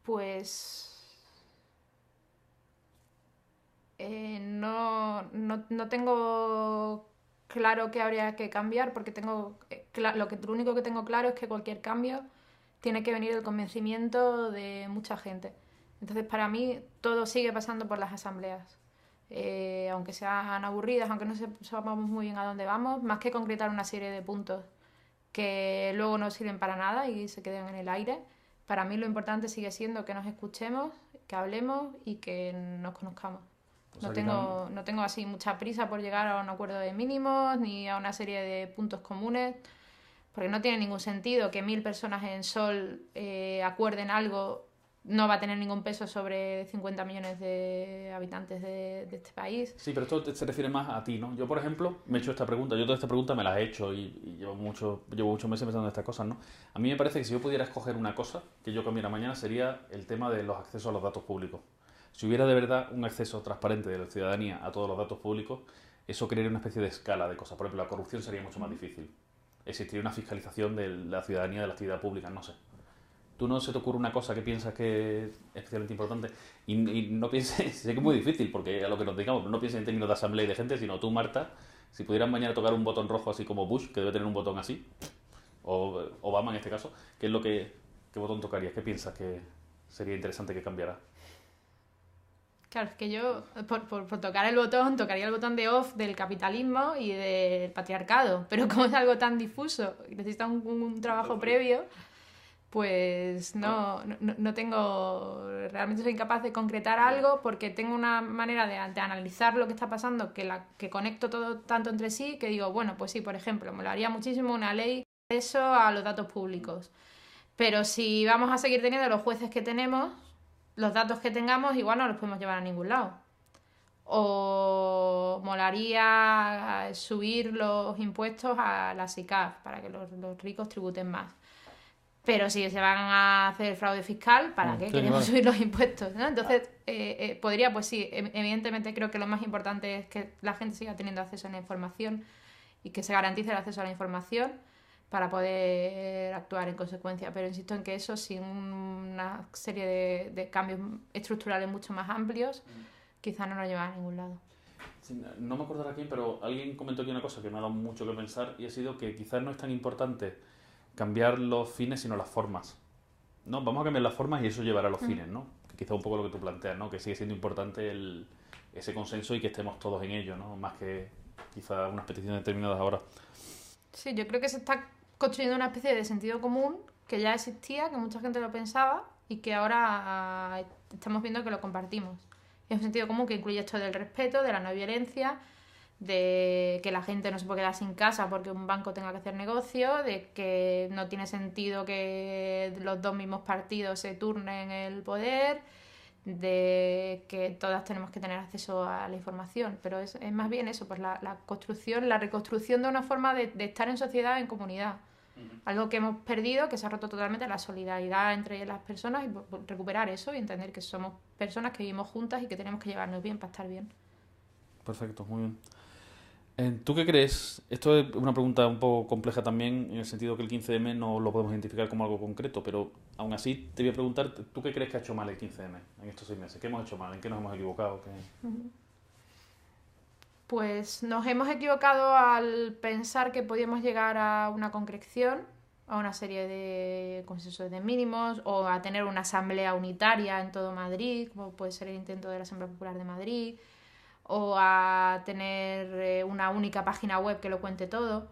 Pues no tengo claro qué habría que cambiar porque lo único que tengo claro es que cualquier cambio tiene que venir del convencimiento de mucha gente. Entonces, para mí, todo sigue pasando por las asambleas. Aunque sean aburridas, aunque no sepamos muy bien a dónde vamos, más que concretar una serie de puntos que luego no sirven para nada y se quedan en el aire, para mí lo importante sigue siendo que nos escuchemos, que hablemos y que nos conozcamos. No tengo así mucha prisa por llegar a un acuerdo de mínimos ni a una serie de puntos comunes, porque no tiene ningún sentido que 1000 personas en Sol acuerden algo. No va a tener ningún peso sobre 50 millones de habitantes de este país. Sí, pero esto se refiere más a ti, ¿no? Yo, por ejemplo, me he hecho esta pregunta. Yo toda esta pregunta me la he hecho y llevo muchos meses pensando en estas cosas, ¿no? A mí me parece que si yo pudiera escoger una cosa que yo cambiara mañana sería el tema de los accesos a los datos públicos. Si hubiera de verdad un acceso transparente de la ciudadanía a todos los datos públicos, eso crearía una especie de escala de cosas. Por ejemplo, la corrupción sería mucho más difícil. Existiría una fiscalización de la ciudadanía de la actividad pública, no sé. ¿Tú no se te ocurre una cosa que piensas que es especialmente importante? Y no pienses, sé que es muy difícil, porque a lo que nos digamos, no pienses en términos de asamblea y de gente, sino tú, Marta, si pudieras mañana tocar un botón rojo así como Bush, que debe tener un botón así, o Obama en este caso, ¿qué botón tocarías? ¿Qué piensas que sería interesante que cambiara? Claro, es que yo, por tocar el botón, tocaría el botón de off del capitalismo y del patriarcado, pero como es algo tan difuso y necesita un trabajo previo, pues no tengo, realmente soy incapaz de concretar algo porque tengo una manera de analizar lo que está pasando que conecto todo tanto entre sí que digo, bueno, pues sí, por ejemplo, me molaría muchísimo una ley de eso a los datos públicos. Pero si vamos a seguir teniendo los jueces que tenemos, los datos que tengamos igual no los podemos llevar a ningún lado. O molaría subir los impuestos a la SICAF para que los ricos tributen más. Pero si se van a hacer fraude fiscal, ¿para qué queremos subir los impuestos? ¿No? Entonces, podría, pues sí, evidentemente creo que lo más importante es que la gente siga teniendo acceso a la información y que se garantice el acceso a la información para poder actuar en consecuencia. Pero insisto en que eso, sin una serie de cambios estructurales mucho más amplios, quizás no nos lleva a ningún lado. Sí, no me acordará quién, pero alguien comentó aquí una cosa que me ha dado mucho que pensar y ha sido que quizás no es tan importante cambiar los fines sino las formas. ¿No? Vamos a cambiar las formas y eso llevará a los fines, ¿no? Que quizá un poco lo que tú planteas, ¿no? Que sigue siendo importante ese consenso y que estemos todos en ello, ¿no? Más que quizá unas peticiones determinadas ahora. Sí, yo creo que se está construyendo una especie de sentido común que ya existía, que mucha gente lo pensaba y que ahora estamos viendo que lo compartimos. Es un sentido común que incluye esto del respeto, de la no violencia, de que la gente no se puede quedar sin casa porque un banco tenga que hacer negocio, de que no tiene sentido que los dos mismos partidos se turnen el poder, de que todas tenemos que tener acceso a la información, pero es más bien eso, pues la construcción, la reconstrucción de una forma de estar en sociedad, en comunidad. Algo que hemos perdido, que se ha roto totalmente, la solidaridad entre las personas, y recuperar eso y entender que somos personas que vivimos juntas y que tenemos que llevarnos bien para estar bien. Perfecto, muy bien. ¿Tú qué crees? Esto es una pregunta un poco compleja también, en el sentido que el 15M no lo podemos identificar como algo concreto, pero aún así te voy a preguntar, ¿tú qué crees que ha hecho mal el 15M en estos 6 meses? ¿Qué hemos hecho mal? ¿En qué nos hemos equivocado? Pues nos hemos equivocado al pensar que podíamos llegar a una concreción, a una serie de consensos de mínimos, o a tener una asamblea unitaria en todo Madrid, como puede ser el intento de la Asamblea Popular de Madrid, o a tener una única página web que lo cuente todo.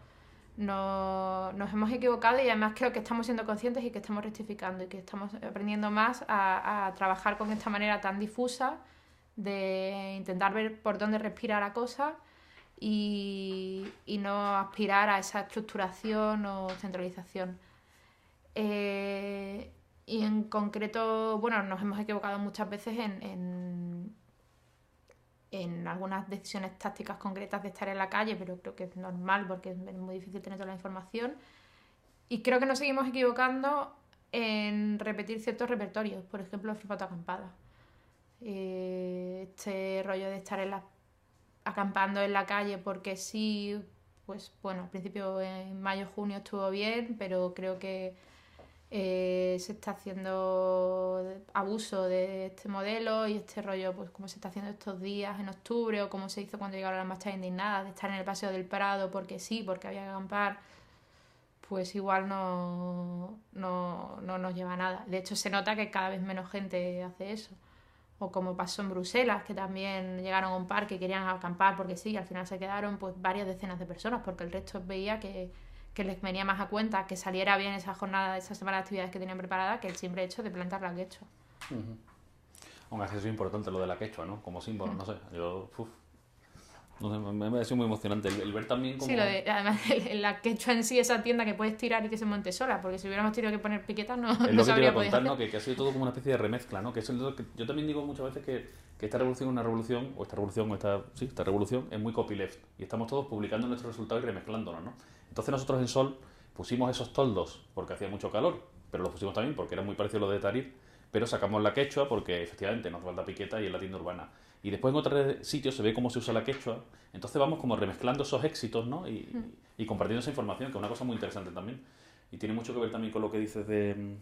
Nos hemos equivocado y además creo que estamos siendo conscientes y que estamos rectificando y que estamos aprendiendo más a trabajar con esta manera tan difusa de intentar ver por dónde respira la cosa y no aspirar a esa estructuración o centralización. Y en concreto, bueno, nos hemos equivocado muchas veces en algunas decisiones tácticas concretas de estar en la calle, pero creo que es normal porque es muy difícil tener toda la información. Y creo que nos seguimos equivocando en repetir ciertos repertorios, por ejemplo, el formato acampada. Este rollo de estar acampando en la calle porque sí, pues bueno, al principio en mayo, junio estuvo bien, pero creo que se está haciendo abuso de este modelo y este rollo, pues como se está haciendo estos días en octubre o como se hizo cuando llegaron las marchas indignadas, de estar en el Paseo del Prado porque sí, porque había que acampar, pues igual no nos lleva a nada. De hecho, se nota que cada vez menos gente hace eso. O como pasó en Bruselas, que también llegaron a un parque y querían acampar porque sí, y al final se quedaron pues varias decenas de personas porque el resto veía que les venía más a cuenta que saliera bien esa jornada, esa semana de actividades que tenían preparada que el simple hecho de plantar la quechua. Un acceso importante lo de la quechua, ¿no? Como símbolo, no sé. Yo, no sé, me ha parecido muy emocionante el ver también como... Sí, además la quechua en sí, esa tienda que puedes tirar y que se monte sola, porque si hubiéramos tenido que poner piquetas no, es no lo se que te iba habría a podido contar, hacer. ¿no? Que ha sido todo como una especie de remezcla, ¿no? Que eso es lo que yo también digo muchas veces que esta revolución es una revolución, o esta revolución es muy copyleft. Y estamos todos publicando nuestros resultados y remezclándonos, ¿no? Entonces nosotros en Sol pusimos esos toldos porque hacía mucho calor, pero los pusimos también porque era muy parecido a lo de Tahrir, pero sacamos la quechua porque efectivamente nos falta piqueta y es la tienda urbana. Y después en otros sitios se ve cómo se usa la quechua, entonces vamos como remezclando esos éxitos, ¿no? Y compartiendo esa información, que es una cosa muy interesante también. Y tiene mucho que ver también con lo que dices de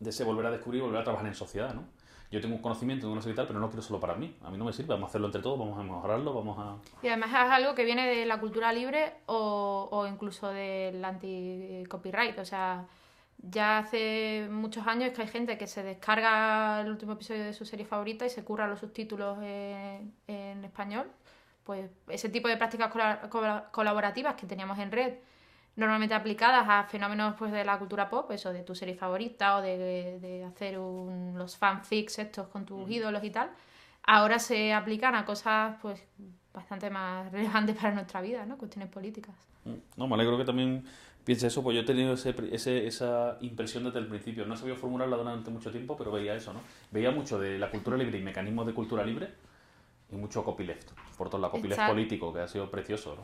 ese volver a descubrir y volver a trabajar en sociedad, ¿no? Yo tengo un conocimiento de una cosa y tal, pero no lo quiero solo para mí. A mí no me sirve, vamos a hacerlo entre todos, vamos a mejorarlo, vamos a... Y además es algo que viene de la cultura libre o incluso del anti-copyright. O sea, ya hace muchos años que hay gente que se descarga el último episodio de su serie favorita y se curra los subtítulos en español. Pues ese tipo de prácticas colaborativas que teníamos en red, normalmente aplicadas a fenómenos pues de la cultura pop, eso de tu serie favorita o de hacer los fanfics estos con tus ídolos y tal, ahora se aplican a cosas pues bastante más relevantes para nuestra vida, ¿no? Cuestiones políticas. No, me alegro que también piense eso, pues yo he tenido esa impresión desde el principio. No he sabido formularla durante mucho tiempo, pero veía eso, ¿no? Veía mucho de la cultura libre y mecanismos de cultura libre y mucho copyleft, por todo el copyleft político, que ha sido precioso, ¿no?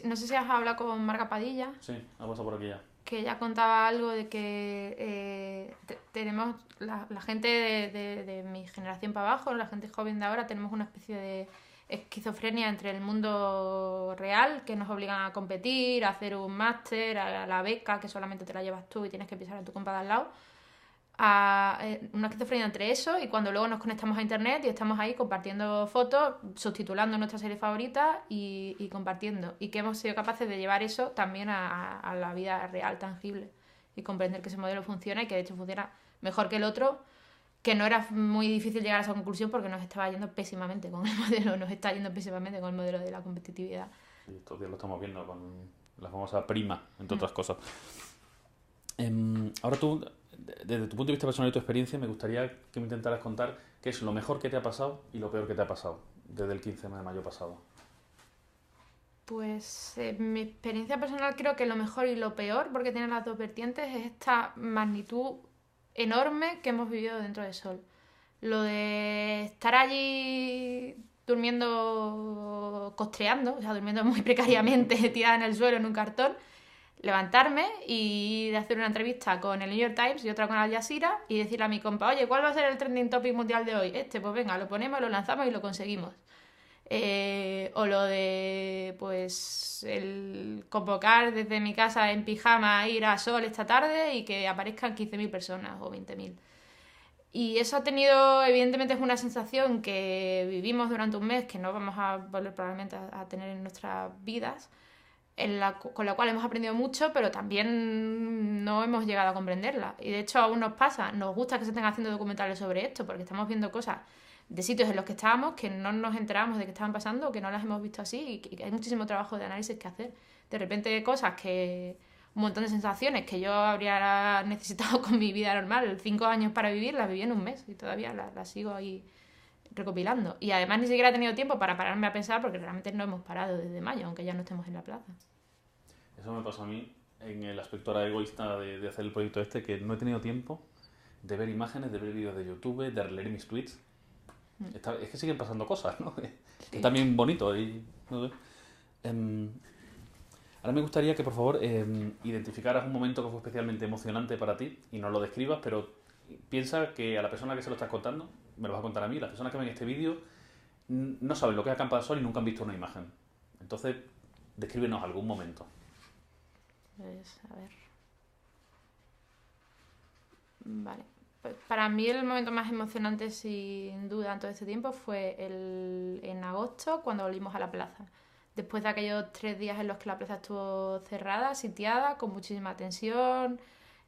No sé si has hablado con Marga Padilla. Sí, ha pasado por aquí ya. Que ella contaba algo de que tenemos la gente de mi generación para abajo, la gente joven de ahora, tenemos una especie de esquizofrenia entre el mundo real, que nos obligan a competir, a hacer un máster, a la beca, que solamente te la llevas tú y tienes que pisar a tu compa de al lado, a una esquizofrenia entre eso y cuando luego nos conectamos a internet y estamos ahí compartiendo fotos, subtitulando nuestra serie favorita y compartiendo. Y que hemos sido capaces de llevar eso también a la vida real, tangible, y comprender que ese modelo funciona y que de hecho funciona mejor que el otro, que no era muy difícil llegar a esa conclusión porque nos estaba yendo pésimamente con el modelo, nos está yendo pésimamente con el modelo de la competitividad. Y estos días lo estamos viendo con la famosa prima, entre otras cosas. Ahora tú, desde tu punto de vista personal y tu experiencia, me gustaría que me intentaras contar qué es lo mejor que te ha pasado y lo peor que te ha pasado desde el 15 de mayo pasado. Pues mi experiencia personal creo que lo mejor y lo peor, porque tiene las dos vertientes, es esta magnitud enorme que hemos vivido dentro de Sol. Lo de estar allí durmiendo, costreando, o sea, durmiendo muy precariamente, tirada en el suelo en un cartón, levantarme y de hacer una entrevista con el New York Times y otra con Al Jazeera y decirle a mi compa, oye, ¿cuál va a ser el trending topic mundial de hoy? Pues venga, lo ponemos, lo lanzamos y lo conseguimos. O lo de, pues, el convocar desde mi casa en pijama a ir a Sol esta tarde y que aparezcan 15.000 personas o 20.000. Y eso ha tenido, evidentemente, es una sensación que vivimos durante un mes que no vamos a volver probablemente a tener en nuestras vidas, con la cual hemos aprendido mucho, pero también no hemos llegado a comprenderla. Y de hecho aún nos pasa, nos gusta que se estén haciendo documentales sobre esto, porque estamos viendo cosas de sitios en los que estábamos que no nos enterábamos de que estaban pasando o que no las hemos visto así y que hay muchísimo trabajo de análisis que hacer. De repente cosas que... un montón de sensaciones que yo habría necesitado con mi vida normal, 5 años para vivir, las viví en un mes y todavía las sigo ahí recopilando. Y además ni siquiera he tenido tiempo para pararme a pensar porque realmente no hemos parado desde mayo, aunque ya no estemos en la plaza. Eso me pasó a mí en el aspecto ahora egoísta de hacer el proyecto este, que no he tenido tiempo de ver imágenes, de ver vídeos de YouTube, de leer mis tweets. Es que siguen pasando cosas, ¿no? Sí. Es también bonito. Y, no sé. Ahora me gustaría que, por favor, identificaras un momento que fue especialmente emocionante para ti y no lo describas, pero piensa que a la persona que se lo estás contando, me lo vas a contar a mí, las personas que ven este vídeo no saben lo que es Acampada al Sol y nunca han visto una imagen. Entonces, descríbenos algún momento. Pues, a ver. Vale. Pues para mí el momento más emocionante, sin duda, en todo este tiempo fue en agosto, cuando volvimos a la plaza. Después de aquellos 3 días en los que la plaza estuvo cerrada, sitiada, con muchísima tensión,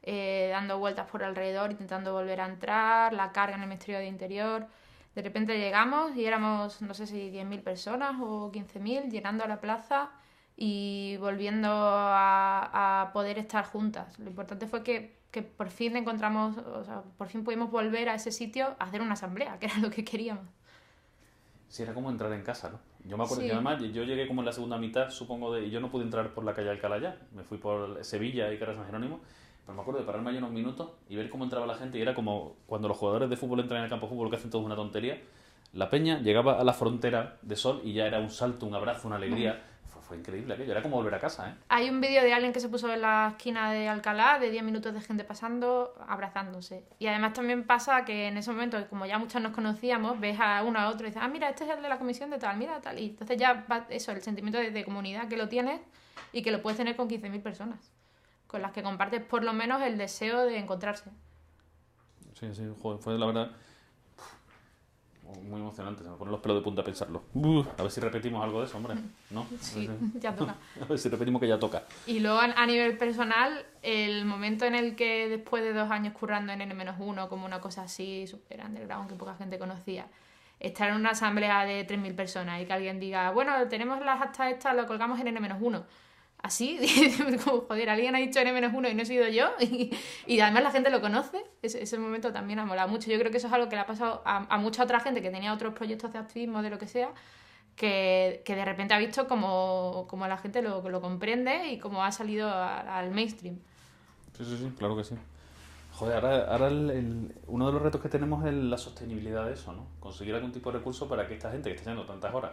dando vueltas por alrededor, intentando volver a entrar, la carga en el Ministerio de Interior. De repente llegamos y éramos, no sé si 10.000 personas o 15.000, llenando la plaza y volviendo a poder estar juntas. Lo importante fue que por fin encontramos, o sea, por fin pudimos volver a ese sitio a hacer una asamblea, que era lo que queríamos. Sí, era como entrar en casa, ¿no? Yo me acuerdo Sí. que además yo llegué como en la segunda mitad, supongo, y yo no pude entrar por la calle Alcalá ya. Me fui por Sevilla y Carrera San Jerónimo. Pero me acuerdo de pararme allí unos minutos y ver cómo entraba la gente y era como cuando los jugadores de fútbol entran en el campo de fútbol que hacen todos una tontería. La peña llegaba a la frontera de Sol y ya era un salto, un abrazo, una alegría. Fue increíble aquello, era como volver a casa, ¿eh? Hay un vídeo de alguien que se puso en la esquina de Alcalá, de 10 minutos de gente pasando, abrazándose. Y además también pasa que en ese momento, como ya muchos nos conocíamos, ves a uno a otro y dices, ah, mira, este es el de la comisión de tal, mira tal. Y entonces ya va eso, el sentimiento de comunidad que lo tienes y que lo puedes tener con 15.000 personas, con las que compartes por lo menos el deseo de encontrarse. Sí, sí, joder, fue la verdad muy emocionante, se me ponen los pelos de punta a pensarlo. A ver si repetimos algo de eso, hombre, ¿no? Sí, ya toca. A ver si repetimos que ya toca. Y luego a nivel personal, el momento en el que después de 2 años currando en N-1, como una cosa así, super underground, que poca gente conocía, estar en una asamblea de 3.000 personas y que alguien diga, bueno, tenemos las actas estas, lo colgamos en N-1. Así, como, joder, alguien ha dicho N-1 y no he sido yo, y además la gente lo conoce. Ese momento también ha molado mucho. Yo creo que eso es algo que le ha pasado a mucha otra gente que tenía otros proyectos de activismo, de lo que sea, que de repente ha visto como la gente lo comprende y cómo ha salido al mainstream. Sí, sí, sí, claro que sí. Joder, ahora uno de los retos que tenemos es la sostenibilidad de eso, ¿no? Conseguir algún tipo de recurso para que esta gente que está haciendo tantas horas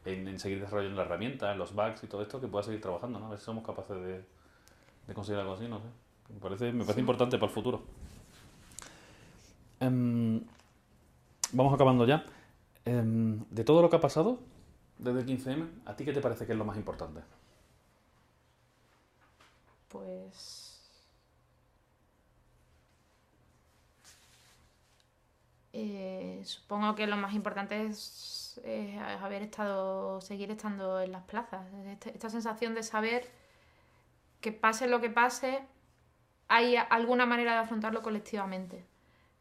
en seguir desarrollando la herramienta, en los bugs y todo esto, que pueda seguir trabajando, ¿no? A ver si somos capaces de conseguir algo así, no sé. Me parece sí, importante para el futuro. Vamos acabando ya. De todo lo que ha pasado desde el 15M, ¿a ti qué te parece que es lo más importante? Pues... supongo que lo más importante es seguir estando en las plazas. Esta sensación de saber que pase lo que pase, hay alguna manera de afrontarlo colectivamente.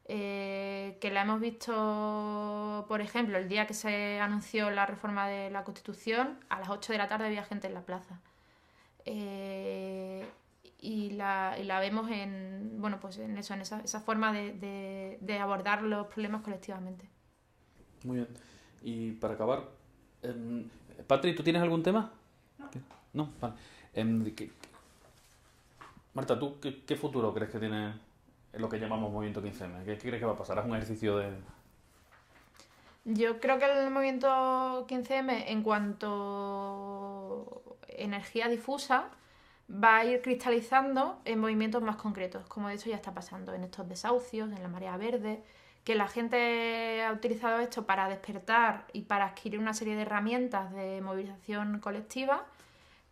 Que la hemos visto, por ejemplo, el día que se anunció la reforma de la Constitución, a las 8 de la tarde había gente en la plaza. Y la vemos en, bueno, pues en eso, en esa forma de abordar los problemas colectivamente. Muy bien. Y para acabar, Patri, ¿tú tienes algún tema? No. No, vale. Marta, ¿tú qué futuro crees que tiene en lo que llamamos movimiento 15M? ¿Qué crees que va a pasar? ¿Haz un ejercicio de...? Yo creo que el movimiento 15M, en cuanto energía difusa, va a ir cristalizando en movimientos más concretos, como de hecho ya está pasando en estos desahucios, en la marea verde, que la gente ha utilizado esto para despertar y para adquirir una serie de herramientas de movilización colectiva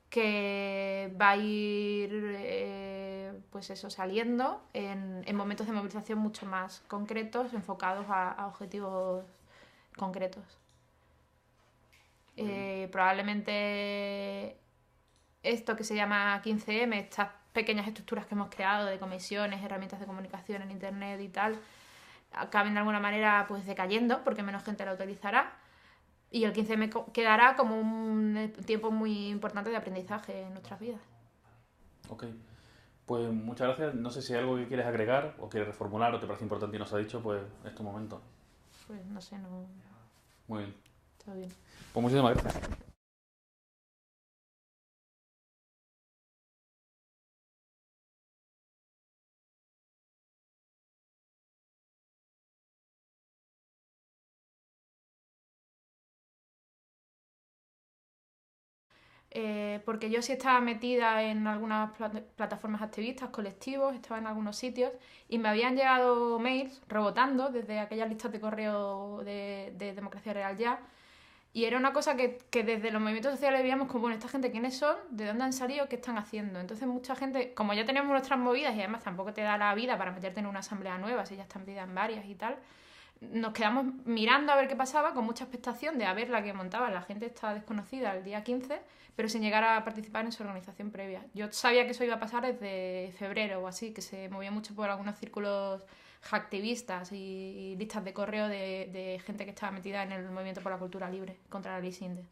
que va a ir pues eso, saliendo en momentos de movilización mucho más concretos, enfocados a objetivos concretos. Probablemente esto que se llama 15M, estas pequeñas estructuras que hemos creado de comisiones, herramientas de comunicación en internet y tal, acaben de alguna manera pues decayendo porque menos gente la utilizará. Y el 15M quedará como un tiempo muy importante de aprendizaje en nuestras vidas. Ok. Pues muchas gracias. No sé si hay algo que quieres agregar o quieres reformular o te parece importante y nos ha dicho, pues es tu momento. Pues no sé, no... Muy bien. Todo bien. Pues muchísimas gracias. Porque yo sí estaba metida en algunas plataformas activistas, colectivos, estaba en algunos sitios y me habían llegado mails rebotando desde aquellas listas de correo de Democracia Real Ya, y era una cosa que desde los movimientos sociales veíamos como, bueno, ¿esta gente quiénes son? ¿De dónde han salido? ¿Qué están haciendo? Entonces mucha gente, como ya teníamos nuestras movidas y además tampoco te da la vida para meterte en una asamblea nueva, si ya están metidas en varias y tal, nos quedamos mirando a ver qué pasaba con mucha expectación de a ver la que montaba. La gente estaba desconocida el día 15, pero sin llegar a participar en su organización previa. Yo sabía que eso iba a pasar desde febrero o así, que se movía mucho por algunos círculos hacktivistas y listas de correo de gente que estaba metida en el movimiento por la cultura libre contra la ley Sinde.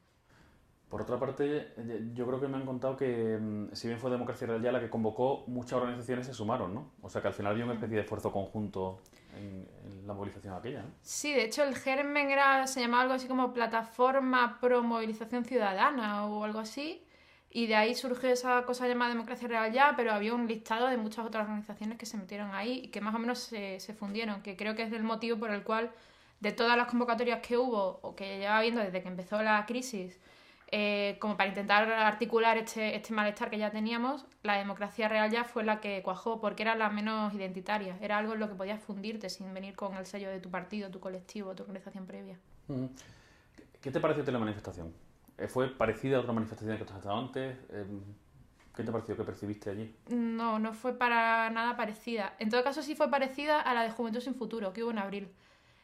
Por otra parte, yo creo que me han contado que, si bien fue Democracia Real Ya la que convocó, muchas organizaciones se sumaron, ¿no? O sea que al final había una especie de esfuerzo conjunto en la movilización aquella, ¿no? Sí, de hecho el germen se llamaba algo así como Plataforma Pro Movilización Ciudadana o algo así, y de ahí surgió esa cosa llamada Democracia Real Ya, pero había un listado de muchas otras organizaciones que se metieron ahí y que más o menos se fundieron, que creo que es el motivo por el cual de todas las convocatorias que hubo o que llevaba viendo desde que empezó la crisis, como para intentar articular este malestar que ya teníamos, la Democracia Real Ya fue la que cuajó porque era la menos identitaria, era algo en lo que podías fundirte sin venir con el sello de tu partido, tu colectivo, tu organización previa. ¿Qué te pareció la manifestación? ¿Fue parecida a otra manifestación que tú has estado antes? ¿Qué te pareció? ¿Qué percibiste allí? No, no fue para nada parecida. En todo caso sí fue parecida a la de Juventud Sin Futuro, que hubo en abril.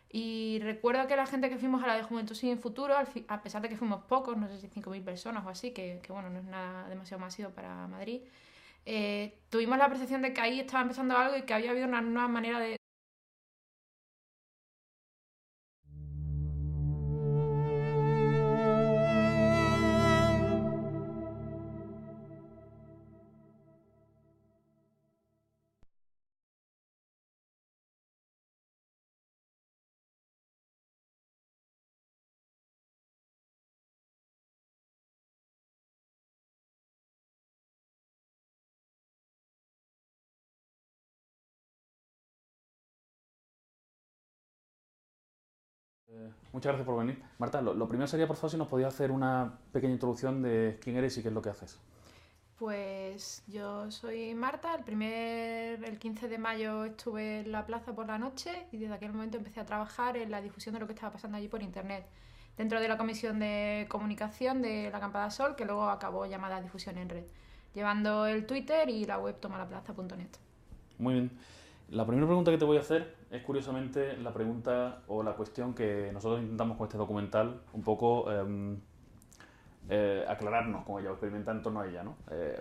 Y recuerdo que la gente que fuimos a la de Juventud Sin Futuro, a pesar de que fuimos pocos, no sé si 5.000 personas o así, que bueno, no es nada demasiado masivo para Madrid, tuvimos la percepción de que ahí estaba empezando algo y que había habido una nueva manera de... Muchas gracias por venir. Marta, lo primero sería, por favor, si nos podías hacer una pequeña introducción de quién eres y qué es lo que haces. Pues yo soy Marta, el 15 de mayo estuve en la plaza por la noche y desde aquel momento empecé a trabajar en la difusión de lo que estaba pasando allí por internet, dentro de la comisión de comunicación de la Acampada Sol, que luego acabó llamada Difusión en Red, llevando el Twitter y la web tomalaplaza.net. Muy bien. La primera pregunta que te voy a hacer es, curiosamente, la pregunta o la cuestión que nosotros intentamos con este documental un poco aclararnos con ella o experimentar en torno a ella, ¿no?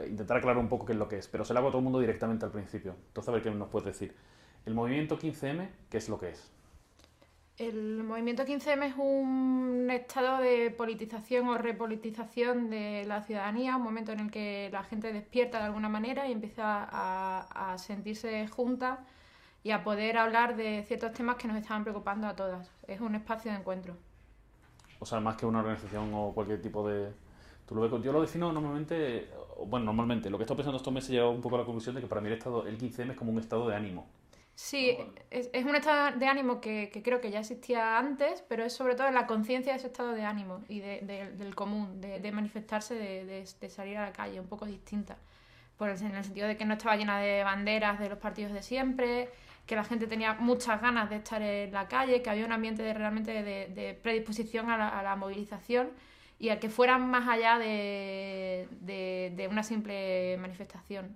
Intentar aclarar un poco qué es lo que es, pero se lo hago a todo el mundo directamente al principio. Entonces, a ver qué nos puedes decir. El movimiento 15M, ¿qué es lo que es? El movimiento 15M es un estado de politización o repolitización de la ciudadanía, un momento en el que la gente despierta de alguna manera y empieza a sentirse junta y a poder hablar de ciertos temas que nos estaban preocupando a todas. Es un espacio de encuentro. O sea, más que una organización o cualquier tipo de Yo lo defino normalmente, normalmente, lo que he estado pensando estos meses he llegado un poco a la conclusión de que para mí el 15M es como un estado de ánimo. Sí, es un estado de ánimo que creo que ya existía antes, pero es sobre todo la conciencia de ese estado de ánimo y del común, de manifestarse, de salir a la calle, un poco distinta. En el sentido de que no estaba llena de banderas de los partidos de siempre, que la gente tenía muchas ganas de estar en la calle, que había un ambiente realmente de predisposición a la movilización y a que fueran más allá de una simple manifestación.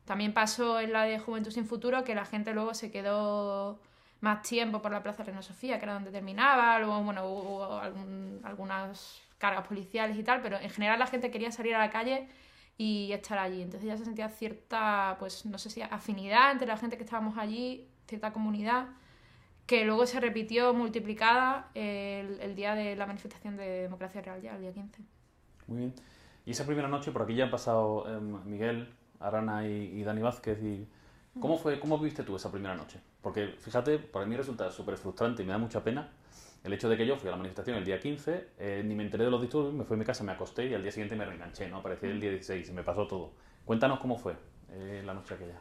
También pasó en la de Juventud Sin Futuro que la gente luego se quedó más tiempo por la Plaza Reina Sofía, que era donde terminaba, luego hubo algunas cargas policiales y tal, pero en general la gente quería salir a la calle y estar allí. Entonces ya se sentía cierta, pues no sé si afinidad entre la gente que estábamos allí, cierta comunidad, que luego se repitió multiplicada el día de la manifestación de Democracia Real, ya el día 15. Muy bien. Y esa primera noche, por aquí ya han pasado Miguel, Arana y Dani Vázquez. ¿Cómo viviste tú esa primera noche? Porque, fíjate, para mí resulta súper frustrante y me da mucha pena el hecho de que yo fui a la manifestación el día 15, ni me enteré de los disturbios, me fui a mi casa, me acosté y al día siguiente me reenganché, ¿no? Aparecí el día 16 y me pasó todo. Cuéntanos cómo fue la noche aquella.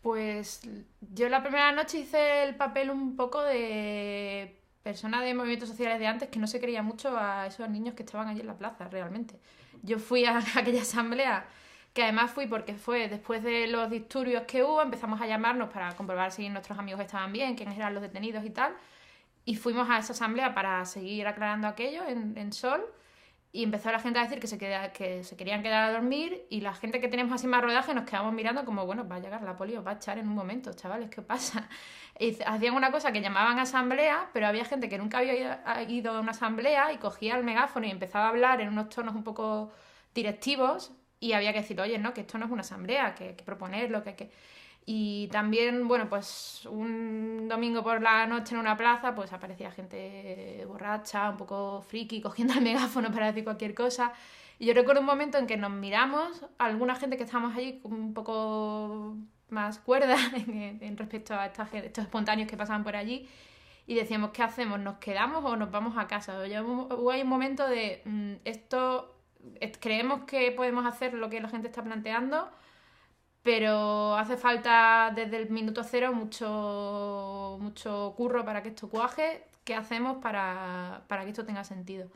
Pues yo la primera noche hice el papel un poco de persona de movimientos sociales de antes que no se creía mucho a esos niños que estaban allí en la plaza, realmente. Yo fui a aquella asamblea, que además fui porque fue después de los disturbios que hubo, empezamos a llamarnos para comprobar si nuestros amigos estaban bien, quiénes eran los detenidos y tal, y fuimos a esa asamblea para seguir aclarando aquello en Sol. Y empezó la gente a decir que se querían quedar a dormir y la gente que teníamos así más rodaje nos quedamos mirando como, bueno, va a llegar la poli, os va a echar en un momento, chavales, ¿qué pasa? Y hacían una cosa que llamaban asamblea, pero había gente que nunca había ido a una asamblea y cogía el megáfono y empezaba a hablar en unos tonos un poco directivos y había que decir, oye, no, que esto no es una asamblea, que hay que proponerlo, que hay que... Y también, bueno, pues un domingo por la noche en una plaza, pues aparecía gente borracha, un poco friki, cogiendo el megáfono para decir cualquier cosa. Y yo recuerdo un momento en que nos miramos, alguna gente que estábamos allí un poco más cuerda en respecto a estos espontáneos que pasaban por allí, y decíamos, ¿qué hacemos? ¿Nos quedamos o nos vamos a casa? Hubo ahí un momento de, creemos que podemos hacer lo que la gente está planteando, pero hace falta desde el minuto cero mucho curro para que esto cuaje. ¿Qué hacemos para que esto tenga sentido?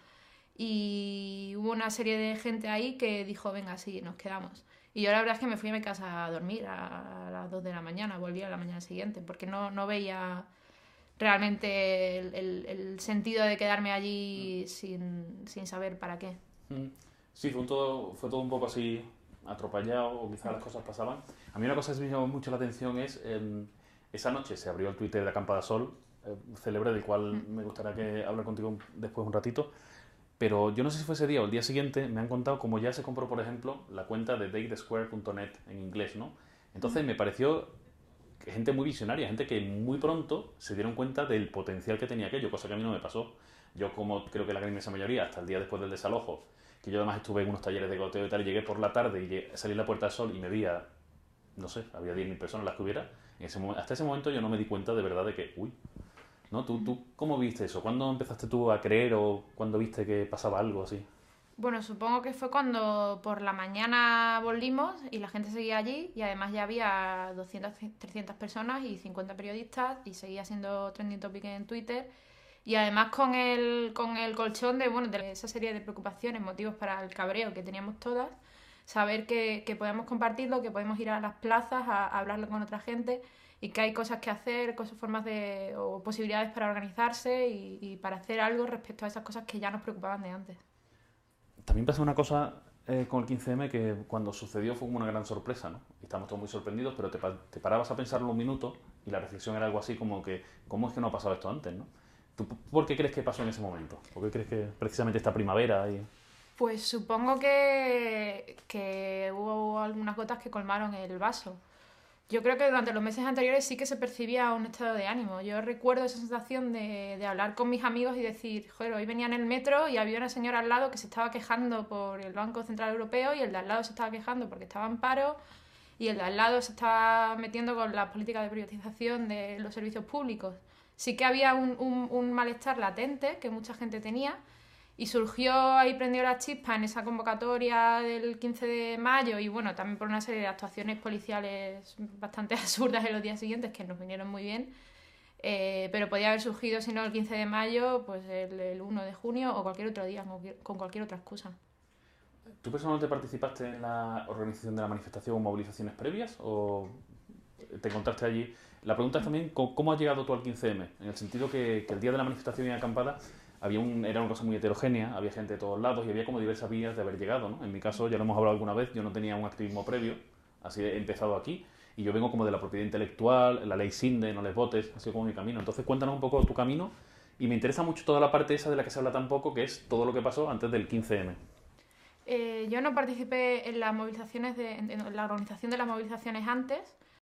Y hubo una serie de gente ahí que dijo, venga, sí, nos quedamos. Y yo la verdad es que me fui a mi casa a dormir a las 2 de la mañana, volví a la mañana siguiente, porque no veía realmente el sentido de quedarme allí sin saber para qué. Sí, fue todo un poco así atropellado, o quizás las cosas pasaban. A mí una cosa que me llamó mucho la atención es, esa noche se abrió el Twitter de Acampada Sol, célebre, del cual me gustaría hablar contigo después un ratito, pero yo no sé si fue ese día o el día siguiente, me han contado cómo ya se compró, por ejemplo, la cuenta de datethesquare.net en inglés, ¿no? Entonces me pareció que gente muy visionaria, gente que muy pronto se dieron cuenta del potencial que tenía aquello, cosa que a mí no me pasó. Yo, como creo que la gran inmensa mayoría, hasta el día después del desalojo, que yo además estuve en unos talleres de goteo y tal, y llegué por la tarde y salí a la Puerta del Sol y me vi no sé, había 10.000 personas las que hubiera. Hasta ese momento yo no me di cuenta de verdad de que, uy, ¿no? ¿Tú cómo viste eso? ¿Cuándo empezaste tú a creer o cuándo viste que pasaba algo así? Bueno, supongo que fue cuando por la mañana volvimos y la gente seguía allí y además ya había 200, 300 personas y 50 periodistas y seguía siendo trending topic en Twitter. Y además con el colchón de esa serie de preocupaciones, motivos para el cabreo que teníamos todas, saber que podemos compartirlo, que podemos ir a las plazas a hablarlo con otra gente y que hay cosas que hacer, formas o posibilidades para organizarse y para hacer algo respecto a esas cosas que ya nos preocupaban de antes. También pasa una cosa con el 15M que cuando sucedió fue como una gran sorpresa, ¿no? Y estábamos todos muy sorprendidos, pero te parabas a pensarlo un minuto y la reflexión era algo así como que, ¿cómo es que no ha pasado esto antes, no? ¿Tú por qué crees que pasó en ese momento? ¿Por qué crees que precisamente esta primavera? Pues supongo que hubo algunas gotas que colmaron el vaso. Yo creo que durante los meses anteriores sí que se percibía un estado de ánimo. Yo recuerdo esa sensación de hablar con mis amigos y decir, joder, hoy venía en el metro y había una señora al lado que se estaba quejando por el Banco Central Europeo y el de al lado se estaba quejando porque estaba en paro y el de al lado se estaba metiendo con la política de privatización de los servicios públicos. Sí que había un malestar latente que mucha gente tenía Y surgió ahí, prendió la chispa en esa convocatoria del 15 de mayo y bueno, también por una serie de actuaciones policiales bastante absurdas en los días siguientes que nos vinieron muy bien. Pero podía haber surgido, si no el 15 de mayo, pues el 1 de junio o cualquier otro día, con cualquier otra excusa. ¿Tú personalmente participaste en la organización de la manifestación o movilizaciones previas o te encontraste allí? La pregunta es también ¿cómo has llegado tú al 15M? En el sentido que el día de la manifestación y acampada era una cosa muy heterogénea, había gente de todos lados y había como diversas vías de haber llegado, ¿no? En mi caso, ya lo hemos hablado alguna vez, yo no tenía un activismo previo, así he empezado aquí y yo vengo como de la propiedad intelectual, la ley Sinde, no les votes, ha sido como mi camino. Entonces cuéntanos un poco tu camino y me interesa mucho toda la parte esa de la que se habla tan poco, que es todo lo que pasó antes del 15M. Yo no participé en las movilizaciones en la organización de las movilizaciones antes,